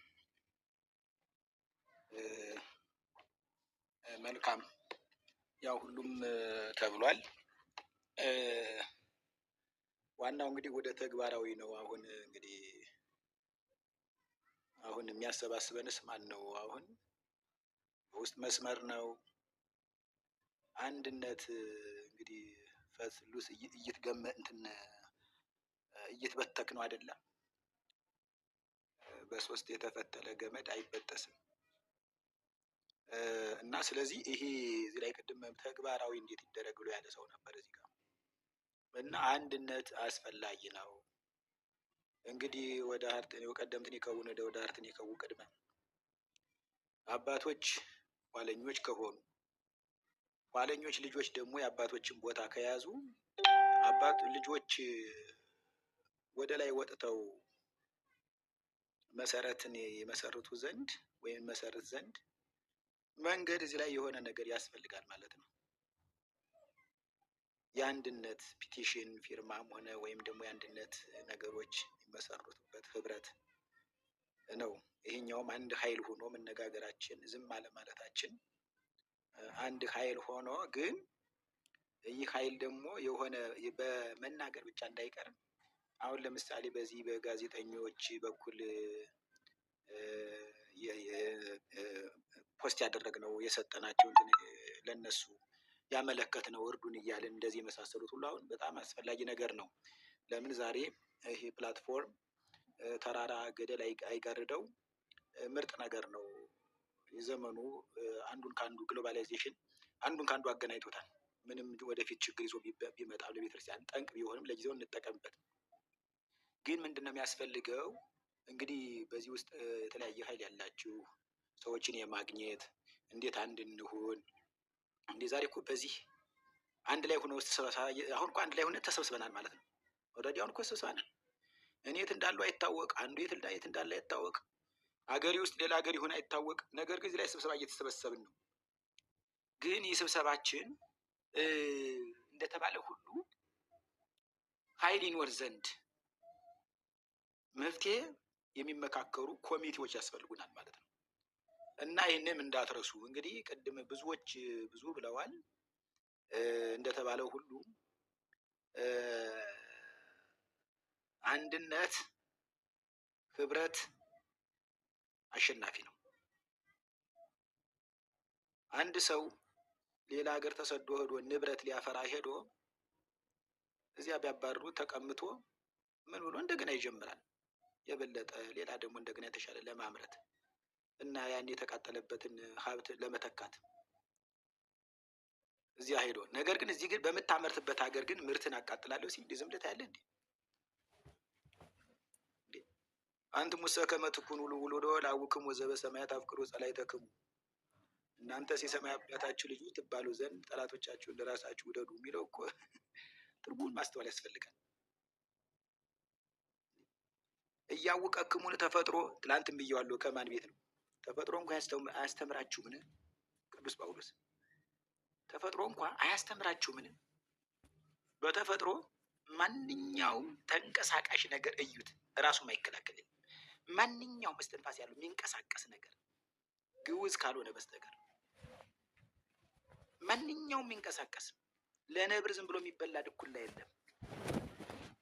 መልካም ያው ሁሉም ተብሏል። ዋናው እንግዲህ ወደ ተግባራዊ ነው። አሁን የሚያሰባስበንስ ማን ነው? አሁን በውስጥ መስመር ነው። አንድነት እንግዲህ ፈስሉስ እየተበተክ ነው አይደለም። በሶስት የተፈተለ ገመድ አይበጠስም እና ስለዚህ ይሄ እዚህ ላይ ቅድም ተግባራዊ እንዴት ይደረግ ብሎ ያለ ሰው ነበር እዚህ ጋር እና አንድነት አስፈላጊ ነው። እንግዲህ ወደ ሀርተኔው ቀደምትን ይከውን ወደ ሀርተኔ ይከው ቅድመ አባቶች ኋለኞች ከሆኑ ኋለኞች ልጆች ደግሞ የአባቶችን ቦታ ከያዙ ልጆች ወደ ላይ ወጥተው መሰረትን የመሰረቱ ዘንድ ወይም መሰረት ዘንድ መንገድ እዚህ ላይ የሆነ ነገር ያስፈልጋል ማለት ነው። የአንድነት ፒቲሽን ፊርማም ሆነ ወይም ደግሞ የአንድነት ነገሮች የሚመሰሩትበት ህብረት ነው። ይሄኛውም አንድ ኃይል ሆኖ መነጋገራችን ዝም ማለታችን አንድ ኃይል ሆኖ ግን ይህ ኃይል ደግሞ የሆነ በመናገር ብቻ እንዳይቀር አሁን ለምሳሌ በዚህ በጋዜጠኞች በኩል ፖስት ያደረግነው የሰጠናቸው ለነሱ ያመለከትነው እርዱን እያልን እንደዚህ የመሳሰሉት ሁሉ አሁን በጣም አስፈላጊ ነገር ነው። ለምን ዛሬ ይሄ ፕላትፎርም ተራራ ገደል አይጋርደው ምርጥ ነገር ነው። የዘመኑ አንዱን ካንዱ ግሎባላይዜሽን አንዱን ካንዱ አገናኝቶታል። ምንም ወደፊት ችግር ይዞ ቢመጣ ለቤተክርስቲያን ጠንቅ ቢሆንም ለጊዜው እንጠቀምበት። ግን ምንድነው የሚያስፈልገው? እንግዲህ በዚህ ውስጥ የተለያየ ኃይል ያላችሁ ሰዎችን የማግኘት እንዴት አንድ እንሁን እንዴ ዛሬ እኮ በዚህ አንድ ላይ ሆነው አሁን እኮ አንድ ላይ ሆነን ተሰብስበናል ማለት ነው። ኦልሬዲ አሁን እኮ ተሰብስበናል። እኔ የት እንዳለው አይታወቅ፣ አንዱ የት እንዳለ አይታወቅ፣ አገሪ ውስጥ ሌላ አገር ይሆን አይታወቅ። ነገር ግን እዚህ ላይ ስብሰባ እየተሰበሰብን ነው። ግን ይህ ስብሰባችን እንደተባለ ሁሉ ኃይል ይኖር ዘንድ መፍትሄ የሚመካከሩ ኮሚቴዎች ያስፈልጉናል ማለት ነው እና ይህንም እንዳትረሱ። እንግዲህ ቅድም ብዙዎች ብዙ ብለዋል። እንደተባለው ሁሉ አንድነት፣ ህብረት አሸናፊ ነው። አንድ ሰው ሌላ ሀገር ተሰዶ ሄዶ ንብረት ሊያፈራ ሄዶ እዚያ ቢያባርሩ ተቀምጦ ምን ብሎ እንደገና ይጀምራል። የበለጠ ሌላ ደግሞ እንደገና የተሻለ ለማምረት እና ያን የተቃጠለበትን ሀብት ለመተካት እዚያ ሄዶ፣ ነገር ግን እዚህ ግን በምታመርትበት ሀገር ግን ምርትን አቃጥላለሁ ሲል ዝም ብለህ ታያለህ እንዴ? አንተ ሙሰ ከመ ትኩኑ ውሉደ ለአቡክሙ ዘበሰማያት አፍቅሩ ጸላእተክሙ፣ እናንተስ የሰማይ አባታችሁ ልጆች ትባሉ ዘንድ ጠላቶቻችሁን ለራሳችሁ ውደዱ የሚለው እኮ ትርጉሙን ማስተዋል ያስፈልጋል። እያወቀክሙን ተፈጥሮ ትላንትም ብየዋለሁ። ከማን ቤት ነው? ተፈጥሮ እንኳን አያስተምራችሁምን? ቅዱስ ጳውሎስ ተፈጥሮ እንኳን አያስተምራችሁምን? በተፈጥሮ ማንኛውም ተንቀሳቃሽ ነገር እዩት፣ እራሱ ማይከላከል ማንኛውም እስትንፋስ ያለው የሚንቀሳቀስ ነገር ግዑዝ ካልሆነ በስተቀር ማንኛውም የሚንቀሳቀስ፣ ለነብር ዝም ብሎ የሚበላ ድኩላ የለም።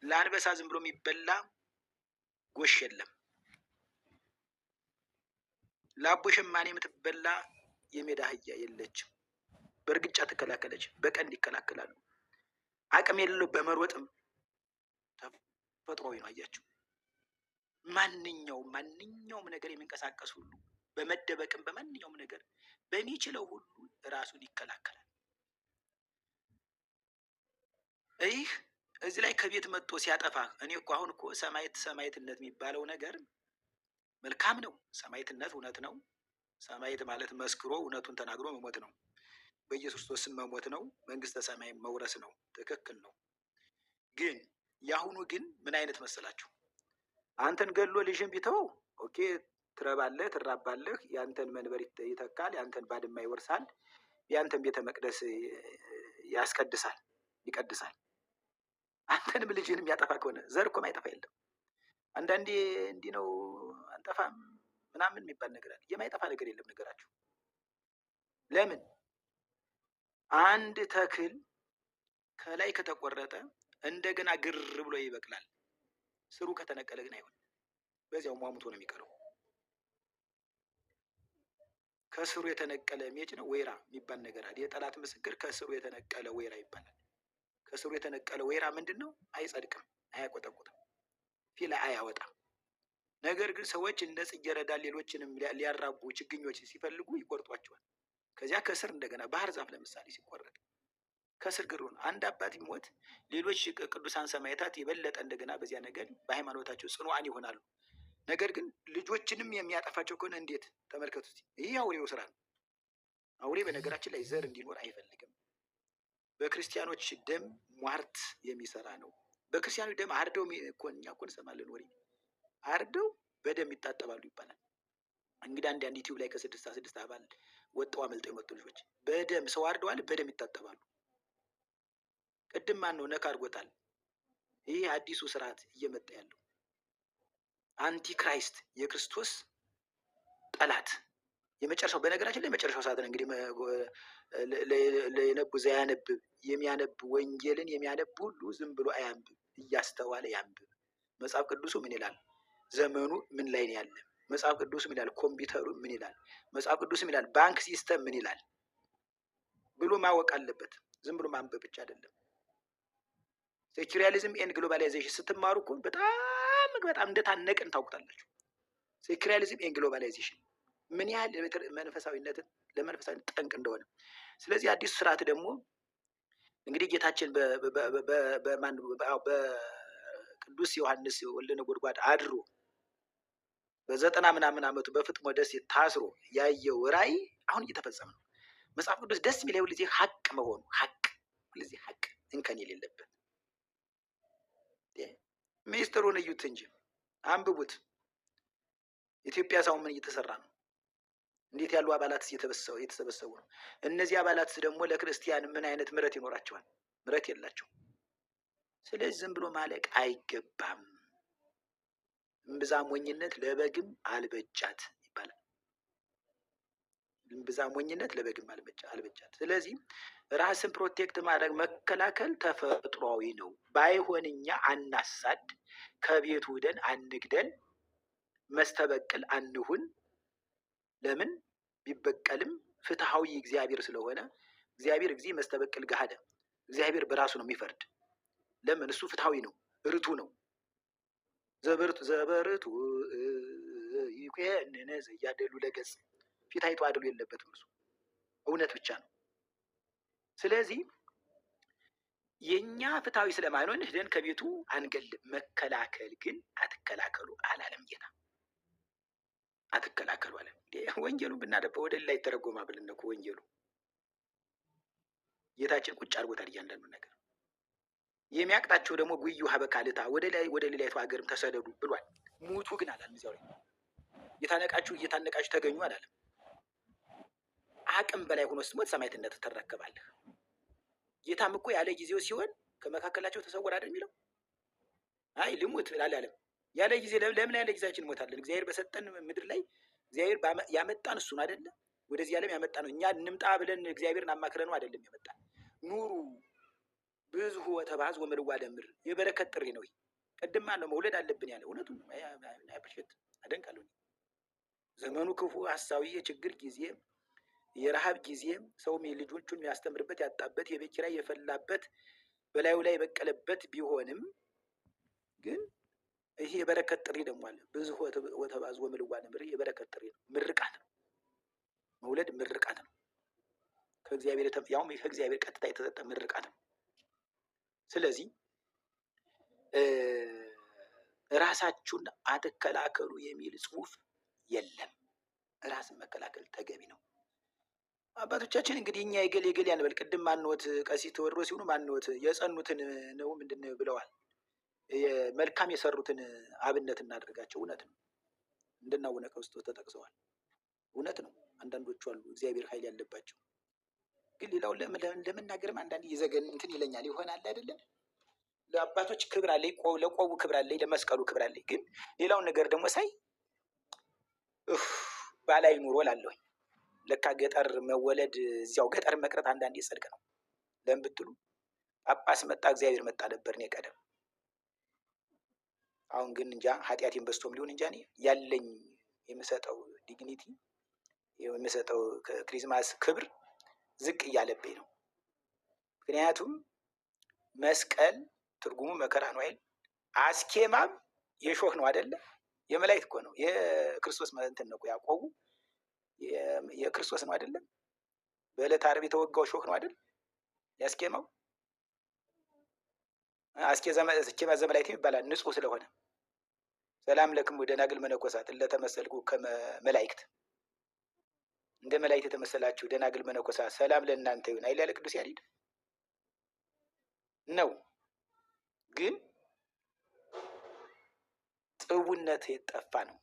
ለአንበሳ ዝም ብሎ የሚበላ ጎሽ የለም። ለአቦ ሸማኔ የምትበላ የሜዳ አህያ የለችም። በእርግጫ ትከላከለች፣ በቀንድ ይከላከላሉ። አቅም የሌለው በመሮጥም ተፈጥሯዊ ነው። አያችሁ፣ ማንኛውም ነገር የሚንቀሳቀስ ሁሉ በመደበቅም በማንኛውም ነገር በሚችለው ሁሉ ራሱን ይከላከላል። ይህ እዚህ ላይ ከቤት መጥቶ ሲያጠፋ፣ እኔ እኮ አሁን እኮ ሰማዕትነት የሚባለው ነገር መልካም ነው። ሰማዕትነት እውነት ነው። ሰማዕት ማለት መስክሮ እውነቱን ተናግሮ መሞት ነው። በኢየሱስ ክርስቶስ ስም መሞት ነው። መንግስተ ሰማይ መውረስ ነው። ትክክል ነው። ግን የአሁኑ ግን ምን አይነት መሰላችሁ? አንተን ገሎ ልጅን ቢተው ኦኬ፣ ትረባለህ፣ ትራባለህ፣ ያንተን መንበር ይተካል፣ ያንተን ባድማ ይወርሳል፣ ያንተን ቤተ መቅደስ ያስቀድሳል፣ ይቀድሳል። አንተንም ልጅህን የሚያጠፋ ከሆነ ዘር እኮ ማይጠፋ የለም። አንዳንዴ እንዲህ ነው አንጠፋም ምናምን የሚባል ነገር አለ። የማይጠፋ ነገር የለም ነገራችሁ። ለምን? አንድ ተክል ከላይ ከተቆረጠ እንደገና ግር ብሎ ይበቅላል። ስሩ ከተነቀለ ግን አይሆንም። በዚያው ሟሙቶ ነው የሚቀረው። ከስሩ የተነቀለ ሜጭ ነው ወይራ የሚባል ነገር አለ። የጠላት ምስክር ከስሩ የተነቀለ ወይራ ይባላል። ከስሩ የተነቀለ ወይራ ምንድን ነው? አይጸድቅም፣ አያቆጠቁጥም፣ ፊት ላይ አያወጣም። ነገር ግን ሰዎች እንደ ጽጌረዳ ሌሎችንም ሊያራቡ ችግኞች ሲፈልጉ ይቆርጧቸዋል። ከዚያ ከስር እንደገና ባህር ዛፍ ለምሳሌ ሲቆረጥ ከስር ግሩ ነው። አንድ አባት ቢሞት ሌሎች ቅዱሳን ሰማዕታት የበለጠ እንደገና በዚያ ነገር በሃይማኖታቸው ጽኑዓን ይሆናሉ። ነገር ግን ልጆችንም የሚያጠፋቸው ከሆነ እንዴት? ተመልከቱት። ይህ አውሬው ስራ ነው። አውሬ በነገራችን ላይ ዘር እንዲኖር አይፈልግም። በክርስቲያኖች ደም ሟርት የሚሰራ ነው። በክርስቲያኖች ደም አርደው እኛ እኮ እንሰማለን ወሬ፣ አርደው በደም ይታጠባሉ ይባላል። እንግዲህ አንድ ዩቲዩብ ላይ ከ6 አባል ወጣው አመልጠው የመጡ ልጆች በደም ሰው አርደዋል፣ በደም ይታጠባሉ። ቅድም ማን ነው ነካ አድርጎታል። ይህ አዲሱ ስርዓት እየመጣ ያለው አንቲክራይስት፣ የክርስቶስ ጠላት፣ የመጨረሻው በነገራችን ላይ የመጨረሻው ሰዓት ነው። እንግዲህ ለየነቡ ዘያነብብ፣ የሚያነብ ወንጌልን የሚያነብ ሁሉ ዝም ብሎ አያንብብ፣ እያስተዋለ ያንብብ። መጽሐፍ ቅዱሱ ምን ይላል? ዘመኑ ምን ላይ ነው ያለ? መጽሐፍ ቅዱስ ምን ይላል? ኮምፒውተሩ ምን ይላል? መጽሐፍ ቅዱስ ምን ይላል? ባንክ ሲስተም ምን ይላል ብሎ ማወቅ አለበት። ዝም ብሎ ማንበብ ብቻ አይደለም። ሴኩሪያሊዝም ኤንድ ግሎባላይዜሽን ስትማሩ እኮ በጣም እንደታነቅን ታውቁታላችሁ። ሴኩሪያሊዝም ኤንድ ግሎባላይዜሽን ምን ያህል መንፈሳዊነትን ለመንፈሳዊነት ጠንቅ እንደሆነ። ስለዚህ አዲሱ ስርዓት ደግሞ እንግዲህ ጌታችን በቅዱስ ዮሐንስ ወልደ ነጎድጓድ አድሮ በ90 ምናምን ዓመቱ በፍጥሞ ደሴት ታስሮ ያየው ራእይ አሁን እየተፈጸመ ነው። መጽሐፍ ቅዱስ ደስ የሚለው ሁልጊዜ ሀቅ መሆኑ፣ ሀቅ ሁልጊዜ ሀቅ እንከን የሌለበት። ሚስጥሩን እዩት እንጂ አንብቡት። ኢትዮጵያ ሳሁን ምን እየተሰራ ነው? እንዴት ያሉ አባላት የተሰበሰቡ ነው? እነዚህ አባላት ደግሞ ለክርስቲያን ምን አይነት ምሕረት ይኖራቸዋል? ምሕረት የላቸው። ስለዚህ ዝም ብሎ ማለቅ አይገባም። እምብዛ ሞኝነት ለበግም አልበጃት ይባላል። እምብዛ ሞኝነት ለበግም አልበጃት። ስለዚህ ራስን ፕሮቴክት ማድረግ መከላከል ተፈጥሯዊ ነው። ባይሆን እኛ አናሳድ፣ ከቤቱ ሄደን አንግደል፣ መስተበቅል አንሁን። ለምን ቢበቀልም ፍትሐዊ እግዚአብሔር ስለሆነ እግዚአብሔር ጊዜ መስተበቅል ገሃደ እግዚአብሔር በራሱ ነው የሚፈርድ። ለምን እሱ ፍትሐዊ ነው፣ ርቱ ነው። ዘበርቱ ይኮንን ዘያደሉ ለገጽ ፊት አይቶ አድሎ የለበትም። እሱ እውነት ብቻ ነው። ስለዚህ የኛ ፍትሐዊ ስለማይሆን ሄደን ከቤቱ አንገልም። መከላከል ግን አትከላከሉ አላለም ጌታ። አትከላከሉ አለ። ወንጌሉ ብናደበው ወደ ሌላ ይተረጎማ ብለን እኮ ወንጌሉ ጌታችን ቁጭ አድርጎታል እያንዳንዱ ነገር። የሚያቅጣቸው ደግሞ ጉዩ ሀበካልታ ወደ ሌላይቱ ሀገርም ተሰደዱ ብሏል። ሙቱ ግን አላለም። እዚያው ላይ እየታነቃችሁ ተገኙ አላለም። አቅም በላይ ሆኖ ስትሞት ሰማዕትነት ትረከባለህ። ጌታም እኮ ያለ ጊዜው ሲሆን ከመካከላቸው ተሰወር አይደል የሚለው? አይ ልሙት አላለም። ያለ ጊዜ ለምን ያለ ጊዜያችን እንሞታለን? እግዚአብሔር በሰጠን ምድር ላይ እግዚአብሔር ያመጣን እሱን አይደለ? ወደዚህ ዓለም ያመጣ ነው። እኛ እንምጣ ብለን እግዚአብሔርን አማክረን ነው አይደለም ያመጣን። ኑሩ ብዙ ወተባዝ ወምልዋ ደምር የበረከት ጥሪ ነው። ቅድም ማነው መውለድ አለብን ያለ? እውነቱን ነው። አፕሪሼት አደንቃለሁ። ዘመኑ ክፉ ሐሳዊ የችግር ጊዜ፣ የረሃብ ጊዜ፣ ሰውም ልጆቹን የሚያስተምርበት ያጣበት፣ የቤት ኪራይ የፈላበት፣ በላዩ ላይ የበቀለበት ቢሆንም ግን ይሄ የበረከት ጥሪ ደግሞ አለ። ብዙ ወተባዝ ወምልዋ ደምር የበረከት ጥሪ ነው። ምርቃት ነው። መውለድ ምርቃት ነው። ከእግዚአብሔር ያውም ከእግዚአብሔር ቀጥታ የተሰጠ ምርቃት ነው። ስለዚህ ራሳችሁን አትከላከሉ የሚል ጽሑፍ የለም። ራስን መከላከል ተገቢ ነው። አባቶቻችን እንግዲህ እኛ የገሌ አንበል። ቅድም ማንወት ቀሲስ ቴዎድሮስ ሲሆኑ ማንወት የጸኑትን ነው ምንድን ብለዋል? መልካም የሰሩትን አብነት እናደርጋቸው። እውነት ነው። እንደነ አቡነ ቀውስጦስ ተጠቅሰዋል። እውነት ነው። አንዳንዶቹ አሉ እግዚአብሔር ኃይል ያለባቸው፣ ግን ሌላው ለመናገርም አንዳንድ ይዘገን እንትን ይለኛል። ይሆናል አይደለም? ለአባቶች ክብር አለኝ፣ ለቆቡ ክብር አለኝ፣ ለመስቀሉ ክብር አለኝ። ግን ሌላውን ነገር ደግሞ ሳይ ባላይ ኑሮ ላለሁኝ ለካ ገጠር መወለድ እዚያው ገጠር መቅረት አንዳንዴ ጽድቅ ነው። ለምን ብትሉ ጳጳስ መጣ እግዚአብሔር መጣ ነበር እኔ ቀደም። አሁን ግን እንጃ ኃጢአቴን በስቶም ሊሆን እንጃ ያለኝ የምሰጠው ዲግኒቲ የምሰጠው ክሪስማስ ክብር ዝቅ እያለብኝ ነው። ምክንያቱም መስቀል ትርጉሙ መከራ ነው አይደል? አስኬማም የሾህ ነው አይደለ? የመላእክት እኮ ነው። የክርስቶስ እንትን ነው። ያዕቆቡ የክርስቶስ ነው አይደለም? በዕለተ ዓርብ የተወጋው ሾህ ነው አይደል? ያስኬማው አስኬማ ዘመላእክት ይባላል ንጹህ ስለሆነ። ሰላም ለክሙ ደናግል መነኮሳት ለተመሰልኩ ከመላእክት እንደ መላእክት የተመሰላችሁ ደናግል መነኮሳት ሰላም ለእናንተ ይሁን አይደል? ያለ ቅዱስ ያሬድ ነው። ግን ጥቡነት የጠፋ ነው።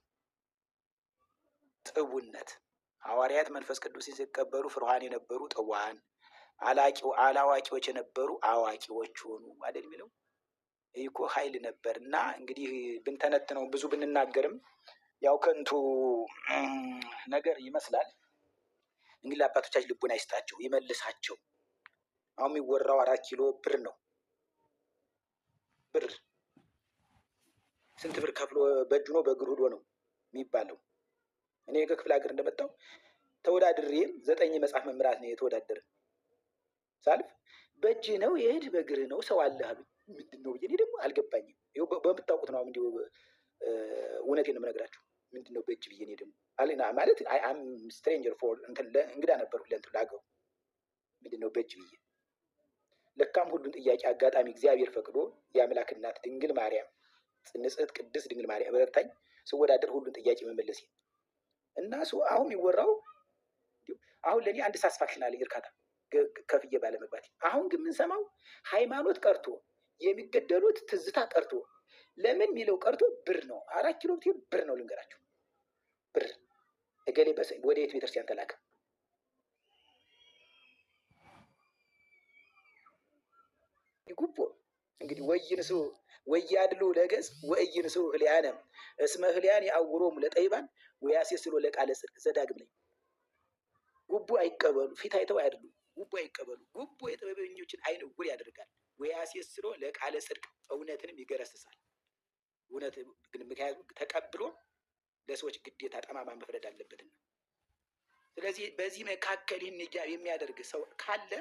ጥቡነት ሐዋርያት መንፈስ ቅዱስን ሲቀበሉ ፍርሃን የነበሩ ጥዋን፣ አላዋቂዎች የነበሩ አዋቂዎች ሆኑ አይደል የሚለው? ይህ እኮ ኃይል ነበር። እና እንግዲህ ብንተነትነው ብዙ ብንናገርም ያው ከንቱ ነገር ይመስላል። እንግዲህ ለአባቶቻችን ልቡና ይስጣቸው ይመልሳቸው። አሁን የሚወራው 4 ኪሎ ብር ነው። ብር ስንት ብር ከፍሎ በእጁ ነው በእግር ሄዶ ነው የሚባለው? እኔ ከክፍለ ሀገር እንደመጣሁ ተወዳድሬም 9 መጽሐፍ መምራት ነው የተወዳደረ ሳልፍ በእጅ ነው የሄድ በእግር ነው ሰው አለ አሉኝ። ምንድን ነው ብዬ እኔ ደግሞ አልገባኝም። ይኸው በምታውቁት ነው እንዲሁ እውነቴን ነው የምነግራችሁ። ምንድን ነው በእጅ ብዬ እኔ ደግሞ ማለት አም ስትሬንጀር ፎር እንግዳ ነበርኩ ለእንትን ለሀገሩ። ምንድን ነው በእጅ ብዬ ለካም ሁሉን ጥያቄ አጋጣሚ እግዚአብሔር ፈቅዶ የአምላክ እናት ድንግል ማርያም ንጽሕት ቅድስት ድንግል ማርያም ረድታኝ ስወዳደር ሁሉን ጥያቄ መመለስ እና አሁን የሚወራው አሁን ለእኔ አንድ ሳስፋክሽን አለኝ እርካታ ከፍዬ ባለመግባት። አሁን ግን የምንሰማው ሃይማኖት ቀርቶ የሚገደሉት ትዝታ ቀርቶ ለምን የሚለው ቀርቶ ብር ነው። 4 ኪሎ ብር ነው ልንገራችሁ። ብር እገሌ ወደ የት ቤተክርስቲያን ተላከ? ጉቦ እንግዲህ ወይንሱ ወያድሉ ለገጽ ወይንሱ ህሊያነ እስመ ህሊያን ያውሮም ለጠይባን ወያሴስሎ ለቃለ ጽድቅ ዘዳግም ላይ ጉቦ አይቀበሉ፣ ፊት አይተው አይደሉም። ጉቦ አይቀበሉ። ጉቦ የጥበበኞችን አይን እውር ያደርጋል። ወያሴስሎ ለቃለ ጽድቅ እውነትንም ይገረስሳል። እውነት ግን ምክንያቱም ተቀብሎ ለሰዎች ግዴታ ጠማማ መፍረድ አለበትና፣ ስለዚህ በዚህ መካከል ይህን የሚያደርግ ሰው ካለ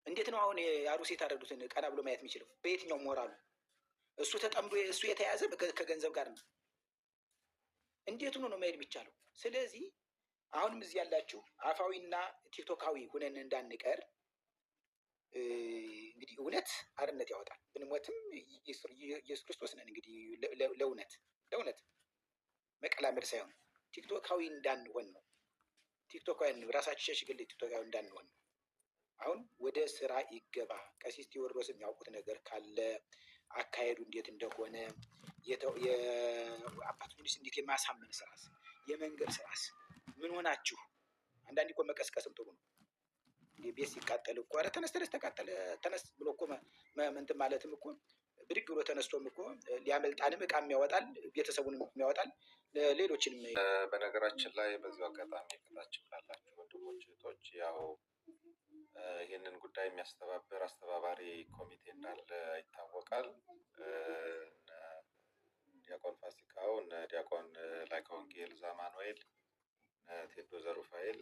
እንዴት ነው አሁን የአሩስ የታረዱትን ቀና ብሎ ማየት የሚችለው? በየትኛው ሞራሉ? እሱ ተጠምዶ እሱ የተያዘ ከገንዘብ ጋር ነው። እንዴት ሆኖ ነው መሄድ የሚቻለው? ስለዚህ አሁንም እዚህ ያላችሁ አፋዊና ቲክቶካዊ ሁነን እንዳንቀር እንግዲህ እውነት አርነት ያወጣል። ብንሞትም ኢየሱስ ክርስቶስ ነን። እንግዲህ ለእውነት መቀላመድ ሳይሆን ቲክቶካዊ እንዳንሆን ነው። ቲክቶካዊ ራሳችን ሸሽግል ቲክቶካዊ እንዳንሆን ነው። አሁን ወደ ስራ ይገባ። ቀሲስ ቴዎድሮስ የሚያውቁት ነገር ካለ አካሄዱ እንዴት እንደሆነ የአባቶች እንዴት የማሳመን ስራስ፣ የመንገድ ስራስ ምን ሆናችሁ? አንዳንድ እኮ መቀስቀስም ጥሩ ነው። ቤት ሲቃጠል እኮ ኧረ ተነስ ተቃጠለ ተነስ ብሎ እኮ እንትን ማለትም እኮ ብድግ ብሎ ተነስቶም እኮ ሊያመልጣንም እቃ የሚያወጣል፣ ቤተሰቡንም የሚያወጣል፣ ሌሎችንም። በነገራችን ላይ በዚሁ አጋጣሚ የፍታችሁ ላላችሁ ወንድሞች እህቶች፣ ያው ይህንን ጉዳይ የሚያስተባብር አስተባባሪ ኮሚቴ እንዳለ ይታወቃል። ዲያቆን ፋሲካው፣ ዲያቆን ላይከ ወንጌል ዛማኑኤል፣ ቴዶ ዘሩፋኤል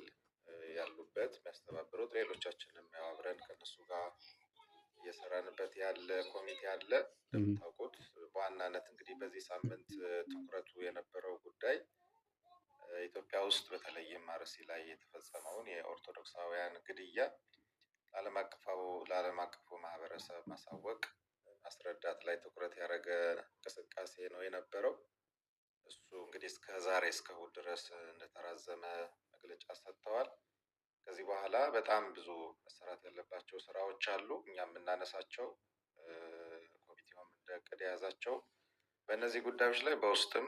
ያሉበት የሚያስተባብሩት፣ ሌሎቻችንም ያው አብረን ከነሱ ጋር እየሰራንበት ያለ ኮሚቴ አለ። እንደምታውቁት በዋናነት እንግዲህ በዚህ ሳምንት ትኩረቱ የነበረው ጉዳይ ኢትዮጵያ ውስጥ በተለይም አርሲ ላይ የተፈጸመውን የኦርቶዶክሳውያን ግድያ ለዓለም አቀፉ ማህበረሰብ ማሳወቅ፣ ማስረዳት ላይ ትኩረት ያደረገ እንቅስቃሴ ነው የነበረው። እሱ እንግዲህ እስከ ዛሬ እስከ እሑድ ድረስ እንደተራዘመ መግለጫ ሰጥተዋል። ከዚህ በኋላ በጣም ብዙ መሰራት ያለባቸው ስራዎች አሉ። እኛ የምናነሳቸው ኮሚቴውም እንደ እቅድ የያዛቸው በእነዚህ ጉዳዮች ላይ በውስጥም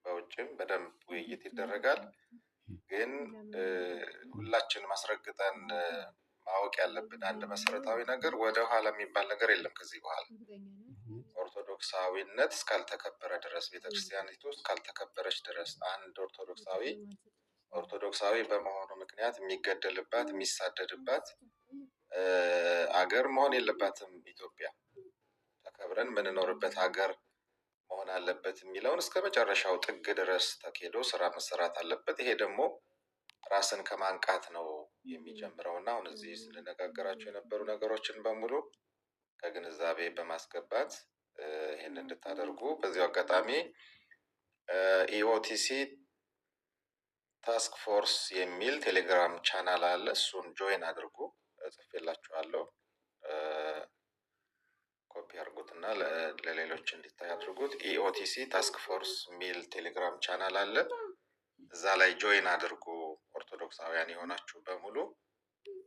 በውጭም በደንብ ውይይት ይደረጋል። ግን ሁላችንም አስረግጠን ማወቅ ያለብን አንድ መሰረታዊ ነገር ወደ ኋላ የሚባል ነገር የለም። ከዚህ በኋላ ኦርቶዶክሳዊነት እስካልተከበረ ድረስ፣ ቤተክርስቲያኒቱ እስካልተከበረች ድረስ አንድ ኦርቶዶክሳዊ በመሆኑ ምክንያት የሚገደልባት የሚሳደድባት አገር መሆን የለባትም። ኢትዮጵያ ተከብረን የምንኖርበት ሀገር መሆን አለበት የሚለውን እስከ መጨረሻው ጥግ ድረስ ተኬዶ ስራ መሰራት አለበት። ይሄ ደግሞ ራስን ከማንቃት ነው የሚጀምረው እና አሁን እዚህ ስንነጋገራቸው የነበሩ ነገሮችን በሙሉ ከግንዛቤ በማስገባት ይህን እንድታደርጉ በዚሁ አጋጣሚ ኢኦቲሲ ታስክ ፎርስ የሚል ቴሌግራም ቻናል አለ። እሱን ጆይን አድርጉ። ጽፌላችኋለሁ። ኮፒ አድርጉትና ለሌሎች እንዲታይ አድርጉት። ኢኦቲሲ ታስክ ፎርስ የሚል ቴሌግራም ቻናል አለ። እዛ ላይ ጆይን አድርጉ። ኦርቶዶክሳውያን የሆናችሁ በሙሉ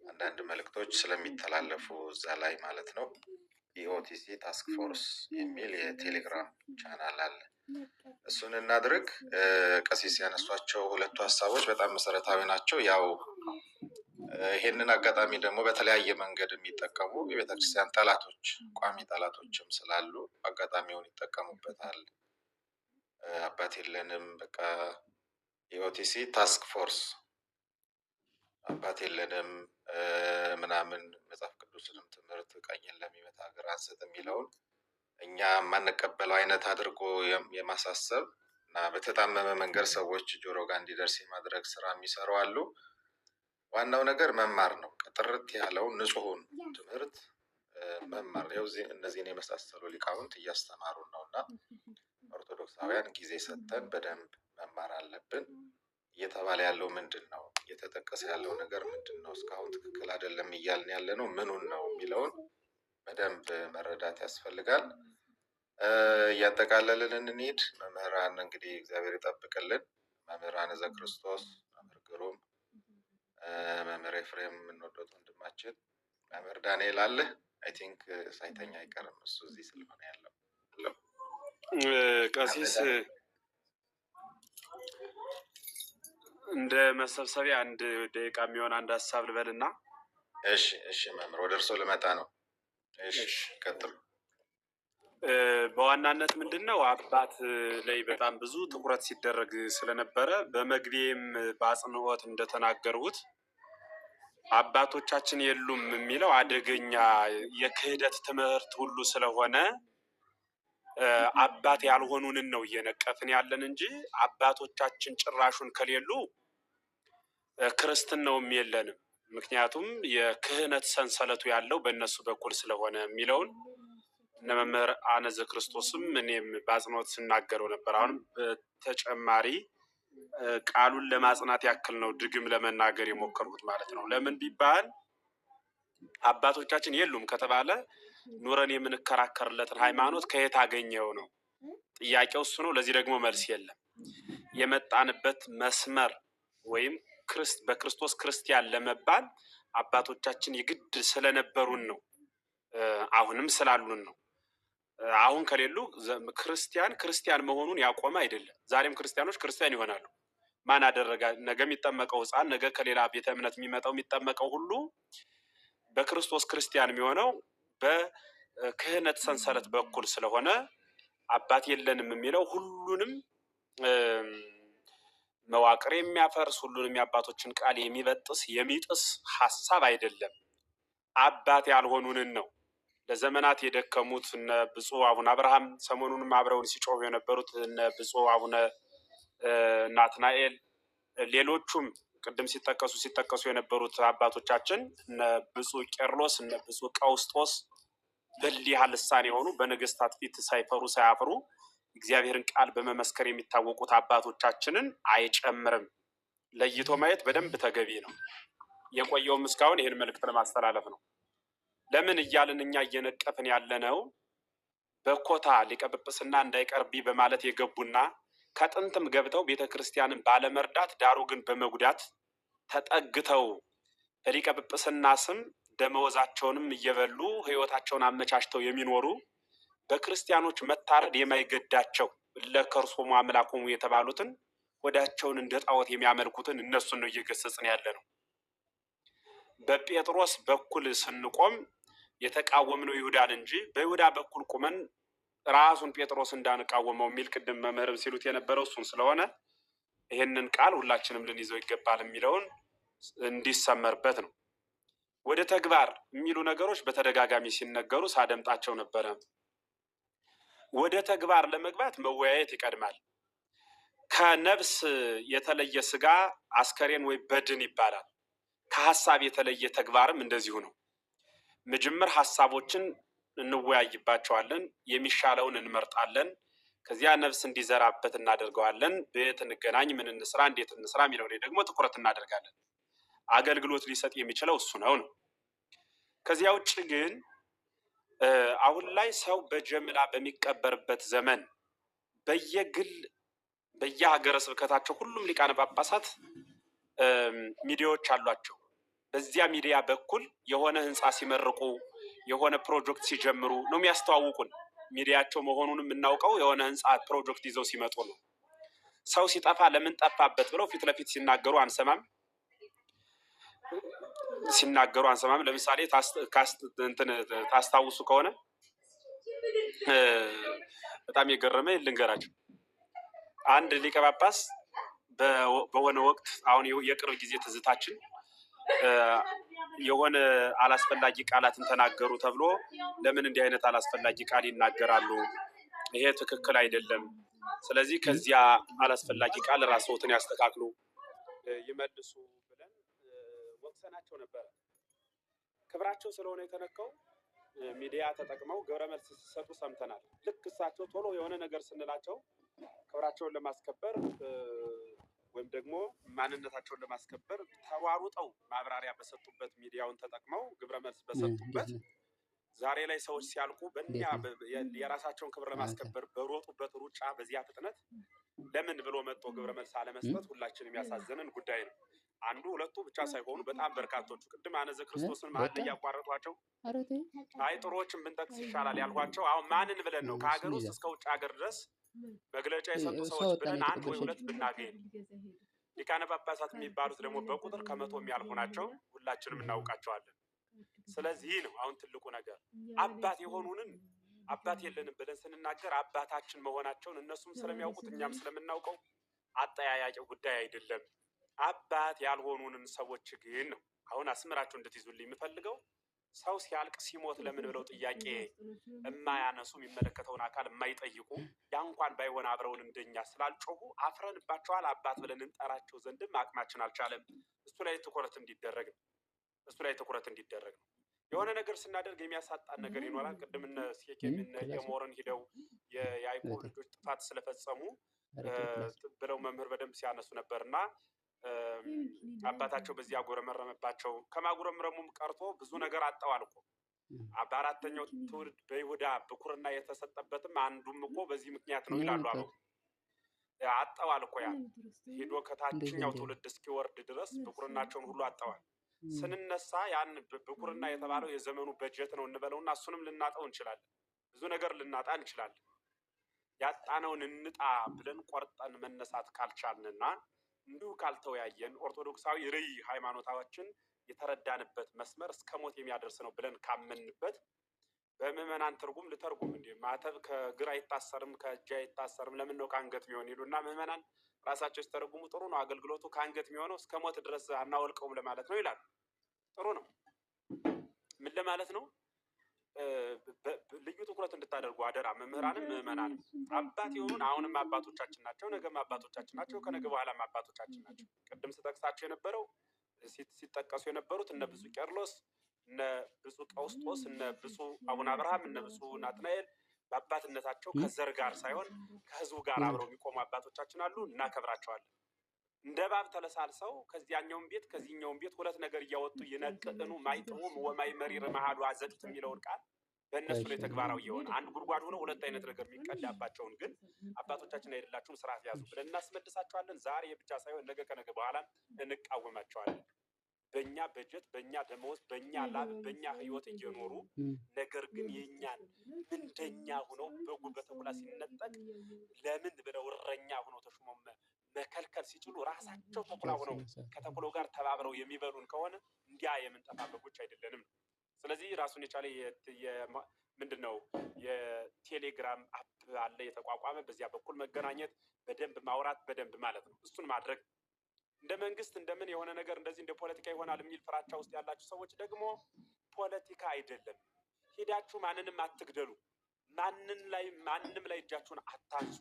አንዳንድ መልእክቶች ስለሚተላለፉ እዛ ላይ ማለት ነው። ኢኦቲሲ ታስክ ፎርስ የሚል የቴሌግራም ቻናል አለ። እሱን እናድርግ። ቀሲስ ያነሷቸው ሁለቱ ሀሳቦች በጣም መሰረታዊ ናቸው። ያው ይሄንን አጋጣሚ ደግሞ በተለያየ መንገድ የሚጠቀሙ የቤተክርስቲያን ጠላቶች፣ ቋሚ ጠላቶችም ስላሉ አጋጣሚውን ይጠቀሙበታል። አባት የለንም በቃ ኢኦቲሲ ታስክ ፎርስ አባት የለንም ምናምን መጽሐፍ ቅዱስንም ትምህርት ቀኝን ለሚመታ ሀገር አንስት የሚለውን እኛ የማንቀበለው አይነት አድርጎ የማሳሰብ እና በተጣመመ መንገድ ሰዎች ጆሮ ጋር እንዲደርስ የማድረግ ስራ የሚሰሩ አሉ። ዋናው ነገር መማር ነው። ጥርት ያለው ንጹሑን ትምህርት መማር ነው። እነዚህን የመሳሰሉ ሊቃውንት እያስተማሩን ነው እና ኦርቶዶክሳውያን ጊዜ ሰጥተን በደንብ መማር አለብን። እየተባለ ያለው ምንድን ነው? እየተጠቀሰ ያለው ነገር ምንድን ነው? እስካሁን ትክክል አይደለም እያልን ያለ ነው ምኑን ነው የሚለውን በደንብ መረዳት ያስፈልጋል። እያጠቃለልን እንሂድ። መምህራን እንግዲህ እግዚአብሔር ይጠብቅልን። መምህራን ዘክርስቶስ፣ መምህር ግሩም፣ መምህር ኤፍሬም፣ የምንወደው ወንድማችን መምህር ዳንኤል አለ። አይ ቲንክ ሳይተኛ አይቀርም እሱ እዚህ ስለሆነ ያለው። ቀሲስ እንደ መሰብሰቢያ አንድ ደቂቃ የሚሆን አንድ ሀሳብ ልበልና። እሺ መምህር ወደ እርስዎ ልመጣ ነው። እሺ ቀጥሉ። በዋናነት ምንድነው አባት ላይ በጣም ብዙ ትኩረት ሲደረግ ስለነበረ በመግቢያም በአጽንኦት እንደተናገሩት አባቶቻችን የሉም የሚለው አደገኛ የክህደት ትምህርት ሁሉ ስለሆነ አባት ያልሆኑንን ነው እየነቀፍን ያለን እንጂ አባቶቻችን ጭራሹን ከሌሉ ክርስትናውም የለንም። ምክንያቱም የክህነት ሰንሰለቱ ያለው በእነሱ በኩል ስለሆነ የሚለውን እነ መምህር አነዘ ክርስቶስም እኔም በአጽንኦት ስናገረው ነበር። አሁን በተጨማሪ ቃሉን ለማጽናት ያክል ነው ድግም ለመናገር የሞከርኩት ማለት ነው። ለምን ቢባል አባቶቻችን የሉም ከተባለ ኑረን የምንከራከርለትን ሃይማኖት ከየት አገኘው ነው ጥያቄው፣ እሱ ነው። ለዚህ ደግሞ መልስ የለም። የመጣንበት መስመር ወይም በክርስቶስ ክርስቲያን ለመባል አባቶቻችን የግድ ስለነበሩን ነው፣ አሁንም ስላሉን ነው። አሁን ከሌሉ ክርስቲያን መሆኑን ያቆመ አይደለም። ዛሬም ክርስቲያኖች ክርስቲያን ይሆናሉ። ማን አደረጋ? ነገ የሚጠመቀው ሕፃን ነገ ከሌላ ቤተ እምነት የሚጠመቀው ሁሉ በክርስቶስ ክርስቲያን የሚሆነው በክህነት ሰንሰለት በኩል ስለሆነ አባት የለንም የሚለው ሁሉንም መዋቅር የሚያፈርስ ሁሉንም የአባቶችን ቃል የሚጥስ ሀሳብ አይደለም። አባት ያልሆኑንን ነው። ለዘመናት የደከሙት እነ ብፁዕ አቡነ አብርሃም፣ ሰሞኑንም አብረውን ሲጮሁ የነበሩት እነ ብፁዕ አቡነ ናትናኤል፣ ሌሎቹም ቅድም ሲጠቀሱ የነበሩት አባቶቻችን እነ ብፁዕ ቄርሎስ፣ እነ ብፁዕ ቀውስጦስ በሊህ ልሳን የሆኑ በነገስታት ፊት ሳይፈሩ ሳያፍሩ እግዚአብሔርን ቃል በመመስከር የሚታወቁት አባቶቻችንን አይጨምርም። ለይቶ ማየት በደንብ ተገቢ ነው። የቆየውም እስካሁን ይህን መልእክት ለማስተላለፍ ነው። ለምን እያልን እኛ እየነቀፍን ያለነው በኮታ ሊቀ ጵጵስና እንዳይቀርቢ በማለት የገቡና ከጥንትም ገብተው ቤተክርስቲያንን ባለመርዳት ዳሩ ግን በመጉዳት ተጠግተው በሊቀ ጵጵስና ስም ደመወዛቸውንም እየበሉ ሕይወታቸውን አመቻችተው የሚኖሩ በክርስቲያኖች መታረድ የማይገዳቸው ለከርሶሙ አምላኮሙ የተባሉትን ወዳቸውን እንደ ጣዖት የሚያመልኩትን እነሱን ነው እየገሰጽን ያለ ነው። በጴጥሮስ በኩል ስንቆም የተቃወምነው ይሁዳን እንጂ በይሁዳ በኩል ቁመን ራሱን ጴጥሮስ እንዳንቃወመው የሚል ቅድም መምህርም ሲሉት የነበረው እሱን ስለሆነ ይህንን ቃል ሁላችንም ልንይዘው ይገባል የሚለውን እንዲሰመርበት ነው። ወደ ተግባር የሚሉ ነገሮች በተደጋጋሚ ሲነገሩ ሳደምጣቸው ነበረ። ወደ ተግባር ለመግባት መወያየት ይቀድማል። ከነፍስ የተለየ ስጋ አስከሬን ወይ በድን ይባላል። ከሀሳብ የተለየ ተግባርም እንደዚሁ ነው። መጀመር ሀሳቦችን እንወያይባቸዋለን፣ የሚሻለውን እንመርጣለን። ከዚያ ነፍስ እንዲዘራበት እናደርገዋለን። ቤት እንገናኝ፣ ምን እንስራ፣ እንዴት እንስራ የሚለው ላይ ደግሞ ትኩረት እናደርጋለን። አገልግሎት ሊሰጥ የሚችለው እሱ ነው። ከዚያ ውጭ ግን አሁን ላይ ሰው በጀምላ በሚቀበርበት ዘመን በየግል በየሀገረ ስብከታቸው ሁሉም ሊቃነ ጳጳሳት ሚዲያዎች አሏቸው። በዚያ ሚዲያ በኩል የሆነ ህንፃ ሲመርቁ የሆነ ፕሮጀክት ሲጀምሩ ነው የሚያስተዋውቁን። ሚዲያቸው መሆኑን የምናውቀው የሆነ ህንፃ ፕሮጀክት ይዘው ሲመጡ ነው። ሰው ሲጠፋ ለምን ጠፋበት ብለው ፊት ለፊት ሲናገሩ አንሰማም። ለምሳሌ ታስታውሱ ከሆነ በጣም የገረመ ልንገራቸው። አንድ ሊቀ ጳጳስ በሆነ ወቅት አሁን የቅርብ ጊዜ ትዝታችን የሆነ አላስፈላጊ ቃላትን ተናገሩ ተብሎ ለምን እንዲህ አይነት አላስፈላጊ ቃል ይናገራሉ? ይሄ ትክክል አይደለም። ስለዚህ ከዚያ አላስፈላጊ ቃል ራስዎትን ያስተካክሉ፣ ይመልሱ ብለን ወቅሰናቸው ነበረ። ክብራቸው ስለሆነ የተነካው ሚዲያ ተጠቅመው ግብረ መልስ ሲሰጡ ሰምተናል። ልክ እሳቸው ቶሎ የሆነ ነገር ስንላቸው ክብራቸውን ለማስከበር ወይም ደግሞ ማንነታቸውን ለማስከበር ተሯሩጠው ማብራሪያ በሰጡበት ሚዲያውን ተጠቅመው ግብረ መልስ በሰጡበት ዛሬ ላይ ሰዎች ሲያልቁ በእኛ የራሳቸውን ክብር ለማስከበር በሮጡበት ሩጫ በዚያ ፍጥነት ለምን ብሎ መጥቶ ግብረ መልስ አለመስጠት ሁላችንም ያሳዘነን ጉዳይ ነው። አንዱ ሁለቱ ብቻ ሳይሆኑ በጣም በርካቶቹ ቅድም አነዘ ክርስቶስን መሀል ላይ ያቋረጧቸው አይ ጥሩዎችን ብንጠቅስ ይሻላል ያልኳቸው አሁን ማንን ብለን ነው ከሀገር ውስጥ እስከ ውጭ ሀገር ድረስ መግለጫ የሰጡ ሰዎች ብለን አንድ ወይ ሁለት ብናገኝ ሊቃነ ጳጳሳት የሚባሉት ደግሞ በቁጥር ከመቶ የሚያልፉ ናቸው። ሁላችንም እናውቃቸዋለን። ስለዚህ ነው አሁን ትልቁ ነገር አባት የሆኑንን አባት የለንም ብለን ስንናገር አባታችን መሆናቸውን እነሱም ስለሚያውቁት እኛም ስለምናውቀው አጠያያቂ ጉዳይ አይደለም። አባት ያልሆኑንን ሰዎች ግን ነው አሁን አስምራቸው እንድትይዙልኝ የምፈልገው። ሰው ሲያልቅ ሲሞት ለምን ብለው ጥያቄ የማያነሱ የሚመለከተውን አካል የማይጠይቁ ያ እንኳን ባይሆን አብረውን እንደኛ ስላልጮሁ አፍረንባቸዋል። አባት ብለን እንጠራቸው ዘንድም አቅማችን አልቻለም። እሱ ላይ ትኩረት እንዲደረግ ነው። የሆነ ነገር ስናደርግ የሚያሳጣን ነገር ይኖራል። ቅድም እነ ሴኬም እነ ኤሞርን ሂደው የያዕቆብ ልጆች ጥፋት ስለፈጸሙ ብለው መምህር በደንብ ሲያነሱ ነበርና አባታቸው በዚህ አጎረመረመባቸው። ከማጉረምረሙም ቀርቶ ብዙ ነገር አጣዋል እኮ። በአራተኛው ትውልድ በይሁዳ ብኩርና የተሰጠበትም አንዱም እኮ በዚህ ምክንያት ነው ይላሉ አበው። አጣዋል እኮ ያ ሄዶ ከታችኛው ትውልድ እስኪወርድ ድረስ ብኩርናቸውን ሁሉ አጣዋል። ስንነሳ ያን ብኩርና የተባለው የዘመኑ በጀት ነው እንበለውና እሱንም ልናጣው እንችላለን። ብዙ ነገር ልናጣ እንችላለን። ያጣነውን እንጣ ብለን ቆርጠን መነሳት ካልቻልንና እንዲሁ ካልተወያየን ኦርቶዶክሳዊ ርዕይ ሃይማኖታችን የተረዳንበት መስመር እስከ ሞት የሚያደርስ ነው ብለን ካመንበት በምዕመናን ትርጉም ልተርጉም እንዴ ማተብ ከግራ አይታሰርም ከእጅ አይታሰርም ለምን ነው ከአንገት የሚሆን ይሉና ምዕመናን ራሳቸው ሲተረጉሙ ጥሩ ነው። አገልግሎቱ ከአንገት የሚሆነው እስከ ሞት ድረስ አናወልቀውም ለማለት ነው ይላል። ጥሩ ነው። ምን ለማለት ነው? ልዩ ትኩረት እንድታደርጉ አደራ። መምህራንም ምዕመናንም አባት የሆኑን አሁንም አባቶቻችን ናቸው፣ ነገም አባቶቻችን ናቸው፣ ከነገ በኋላም አባቶቻችን ናቸው። ቅድም ስጠቅሳቸው የነበረው ሲጠቀሱ የነበሩት እነ ብፁዕ ቄርሎስ፣ እነ ብፁዕ ቀውስጦስ፣ እነ ብፁዕ አቡነ አብርሃም፣ እነ ብፁዕ ናትናኤል በአባትነታቸው ከዘር ጋር ሳይሆን ከህዝቡ ጋር አብረው የሚቆሙ አባቶቻችን አሉ። እናከብራቸዋለን። እንደ እባብ ተለሳልሰው ከዚያኛውም ቤት ከዚህኛውም ቤት ሁለት ነገር እያወጡ ይነቅጥኑ ማይጥሙም ወማይ መሪር መሃሉ አዘቅት የሚለውን ቃል በእነሱ ላይ ተግባራዊ የሆነ አንድ ጉድጓድ ሆነው ሁለት አይነት ነገር የሚቀዳባቸውን ግን አባቶቻችን አይደላችሁም ስርዓት ያዙ ብለን እናስመልሳቸዋለን። ዛሬ ብቻ ሳይሆን ነገ ከነገ በኋላ እንቃወማቸዋለን። በእኛ በጀት በእኛ ደመወዝ በእኛ ላብ በእኛ ህይወት እየኖሩ ነገር ግን የእኛን ምንደኛ ሆነው በጉ በተኩላ ሲነጠቅ ለምን ብለው እረኛ ሆነው ተሹመው መከልከል ሲችሉ ራሳቸው ተኩላ ሆነው ከተኩላው ጋር ተባብረው የሚበሉን ከሆነ እንዲያ የምንጠፋ በጎች አይደለንም። ስለዚህ ራሱን የቻለ ምንድነው የቴሌግራም አፕ አለ የተቋቋመ፣ በዚያ በኩል መገናኘት፣ በደንብ ማውራት፣ በደንብ ማለት ነው። እሱን ማድረግ እንደ መንግስት እንደምን የሆነ ነገር እንደዚህ እንደ ፖለቲካ ይሆናል የሚል ፍራቻ ውስጥ ያላችሁ ሰዎች ደግሞ ፖለቲካ አይደለም። ሄዳችሁ ማንንም አትግደሉ። ማንም ላይ እጃችሁን አታንሱ።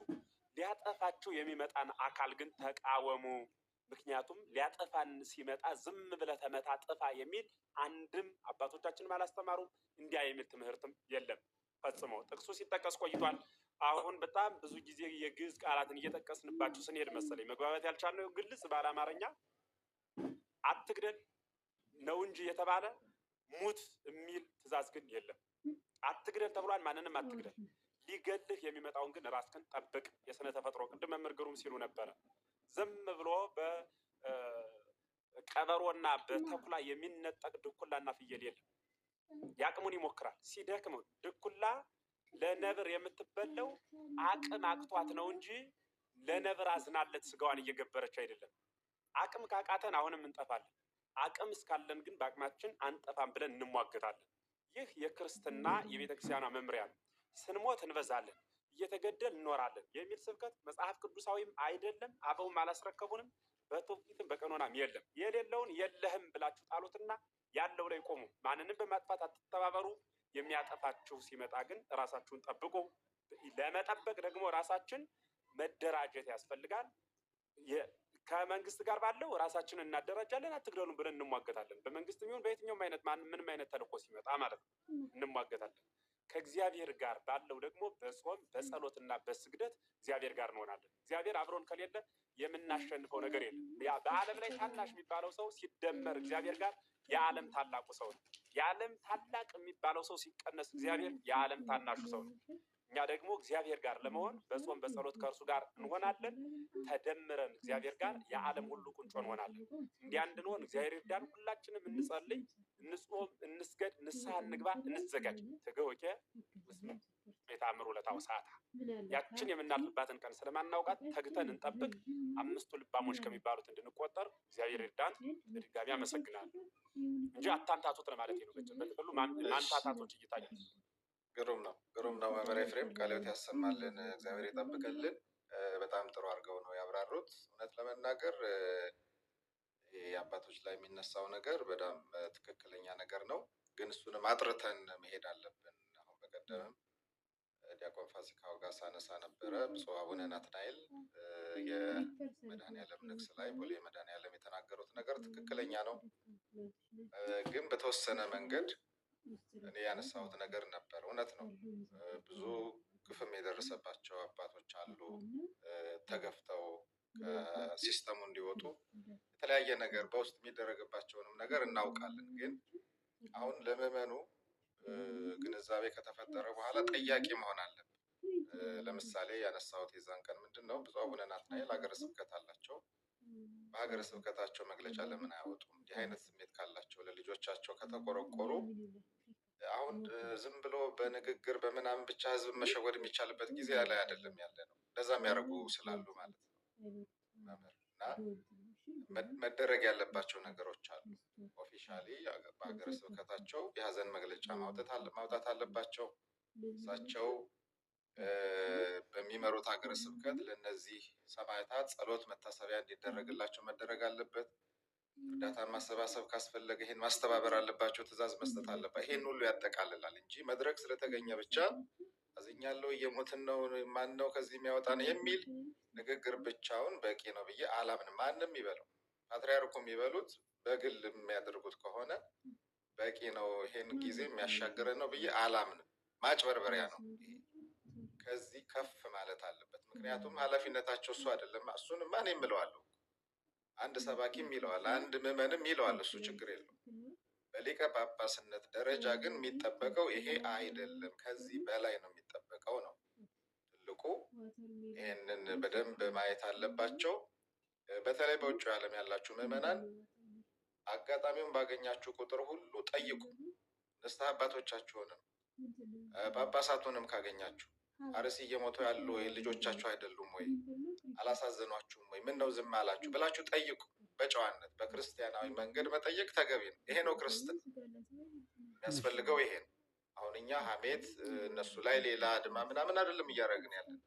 ሊያጠፋችሁ የሚመጣን አካል ግን ተቃወሙ። ምክንያቱም ሊያጠፋን ሲመጣ ዝም ብለህ ተመታ ጥፋ የሚል አንድም አባቶቻችንም አላስተማሩም። እንዲያ የሚል ትምህርትም የለም ፈጽሞ። ጥቅሱ ሲጠቀስ ቆይቷል። አሁን በጣም ብዙ ጊዜ የግዕዝ ቃላትን እየጠቀስንባችሁ ስንሄድ መሰለኝ መግባባት ያልቻልነው። ግልጽ ባለ አማርኛ አትግደል ነው እንጂ የተባለ ሙት የሚል ትእዛዝ ግን የለም። አትግደል ተብሏል። ማንንም አትግደል። ሊገድልህ የሚመጣውን ግን ራስህን ጠብቅ። የስነ ተፈጥሮ ቅድም መምህር ግሩም ሲሉ ነበረ። ዝም ብሎ በቀበሮና በተኩላ የሚነጠቅ ድኩላና ፍየል የለም። ያቅሙን ይሞክራል። ሲደክመው ድኩላ ለነብር የምትበለው አቅም አቅቷት ነው እንጂ ለነብር አዝናለት ስጋዋን እየገበረች አይደለም። አቅም ካቃተን አሁንም እንጠፋለን። አቅም እስካለን ግን በአቅማችን አንጠፋም ብለን እንሟገታለን። ይህ የክርስትና የቤተክርስቲያኗ መምሪያ ነው። ስንሞት እንበዛለን፣ እየተገደል እንኖራለን የሚል ስብከት መጽሐፍ ቅዱሳዊም አይደለም። አበውም አላስረከቡንም። በትውፊትም በቀኖናም የለም። የሌለውን የለህም ብላችሁ ጣሉትና ያለው ላይ ቆሙ። ማንንም በማጥፋት አትተባበሩ። የሚያጠፋችሁ ሲመጣ ግን ራሳችሁን ጠብቁ። ለመጠበቅ ደግሞ ራሳችን መደራጀት ያስፈልጋል። ከመንግስት ጋር ባለው ራሳችንን እናደራጃለን። አትግደሉን ብለን እንሟገታለን። በመንግስት የሚሆን በየትኛውም አይነት ምንም አይነት ተልእኮ ሲመጣ ማለት ነው እንሟገታለን። ከእግዚአብሔር ጋር ባለው ደግሞ በጾም በጸሎትና በስግደት እግዚአብሔር ጋር እንሆናለን። እግዚአብሔር አብሮን ከሌለ የምናሸንፈው ነገር የለም። ያ በዓለም ላይ ታናሽ የሚባለው ሰው ሲደመር እግዚአብሔር ጋር የዓለም ታላቁ ሰው ነው። የዓለም ታላቅ የሚባለው ሰው ሲቀነስ እግዚአብሔር የዓለም ታናሹ ሰው ነው። እኛ ደግሞ እግዚአብሔር ጋር ለመሆን በጾም በጸሎት ከእርሱ ጋር እንሆናለን። ተደምረን እግዚአብሔር ጋር የዓለም ሁሉ ቁንጮ እንሆናለን። እንዲያ እንድንሆን እግዚአብሔር ይርዳን። ሁላችንም እንጸልይ፣ እንጾም፣ እንስገድ፣ ንስሐ እንግባ፣ እንዘጋጅ። ተገወቄ ቤታምሩ ለታውሳታ ያችን የምናልፍባትን ቀን ስለማናውቃት ተግተን እንጠብቅ። 5ቱ ልባሞች ከሚባሉት እንድንቆጠር እግዚአብሔር ይርዳን። በድጋሚ አመሰግናለሁ እንጂ አታንታቱት ለማለት ነው። በጥቅሉ ማንታታቶች እየታዩ ግሩም ነው መምህር ኤፍሬም ቃለ ሕይወት ያሰማልን፣ እግዚአብሔር ይጠብቅልን። በጣም ጥሩ አድርገው ነው ያብራሩት። እውነት ለመናገር አባቶች ላይ የሚነሳው ነገር በጣም ትክክለኛ ነገር ነው፣ ግን እሱንም አጥርተን መሄድ አለብን። አሁን በቀደምም ዲያቆን ፋሲካው ጋር ሳነሳ ነበረ። ብፁዕ አቡነ ናትናኤል የመድኃኔዓለም ንግስ ላይ ቦሌ መድኃኔዓለም የተናገሩት ነገር ትክክለኛ ነው፣ ግን በተወሰነ መንገድ እኔ ያነሳሁት ነገር ነበር። እውነት ነው፣ ብዙ ግፍም የደረሰባቸው አባቶች አሉ። ተገፍተው ከሲስተሙ እንዲወጡ የተለያየ ነገር በውስጥ የሚደረግባቸውንም ነገር እናውቃለን። ግን አሁን ለምዕመኑ ግንዛቤ ከተፈጠረ በኋላ ጠያቂ መሆን አለብን። ለምሳሌ ያነሳሁት የዛን ቀን ምንድን ነው ብፁዕ አቡነ ናትናኤል ሀገረ ስብከት አላቸው። በሀገረ ስብከታቸው መግለጫ ለምን አያወጡም? እንዲህ አይነት ስሜት ካላቸው ለልጆቻቸው ከተቆረቆሩ አሁን ዝም ብሎ በንግግር በምናምን ብቻ ህዝብ መሸወድ የሚቻልበት ጊዜ ላይ አይደለም ያለ ነው። እንደዛ የሚያደርጉ ስላሉ ማለት ነው እና መደረግ ያለባቸው ነገሮች አሉ። ኦፊሻሊ በሀገረ ስብከታቸው የሀዘን መግለጫ ማውጣት አለባቸው። እሳቸው በሚመሩት ሀገረ ስብከት ለእነዚህ ሰማዕታት ጸሎት መታሰቢያ እንዲደረግላቸው መደረግ አለበት። እርዳታ ማሰባሰብ ካስፈለገ ይሄን ማስተባበር አለባቸው። ትዕዛዝ መስጠት አለባቸው። ይሄን ሁሉ ያጠቃልላል እንጂ መድረክ ስለተገኘ ብቻ አዝኛለሁ፣ እየሞትን ነው፣ ማን ነው ከዚህ የሚያወጣን የሚል ንግግር ብቻውን በቂ ነው ብዬ አላምንም። ማንም ይበለው፣ ፓትርያርኩ የሚበሉት በግል የሚያደርጉት ከሆነ በቂ ነው፣ ይሄን ጊዜ የሚያሻግረን ነው ብዬ አላምንም። ማጭበርበሪያ ነው። ከዚህ ከፍ ማለት አለበት። ምክንያቱም ኃላፊነታቸው እሱ አይደለም። እሱን ማን የምለዋለሁ? አንድ ሰባኪም ይለዋል፣ አንድ ምዕመንም ይለዋል። እሱ ችግር የለው። በሊቀ ጳጳስነት ደረጃ ግን የሚጠበቀው ይሄ አይደለም፣ ከዚህ በላይ ነው የሚጠበቀው ነው ትልቁ። ይህንን በደንብ ማየት አለባቸው። በተለይ በውጭ ዓለም ያላችሁ ምዕመናን አጋጣሚውን ባገኛችሁ ቁጥር ሁሉ ጠይቁ። ንስሐ አባቶቻችሁንም ጳጳሳቱንም ካገኛችሁ አርሲ እየሞቱ ያሉ ልጆቻችሁ አይደሉም ወይ? አላሳዘኗችሁም ወይ? ምን ነው ዝም አላችሁ ብላችሁ ጠይቁ። በጨዋነት በክርስቲያናዊ መንገድ መጠየቅ ተገቢ ነው። ይሄ ነው ክርስትና የሚያስፈልገው፣ ይሄ ነው። አሁን እኛ ሐሜት እነሱ ላይ ሌላ አድማ ምናምን አይደለም እያደረግን ያለን።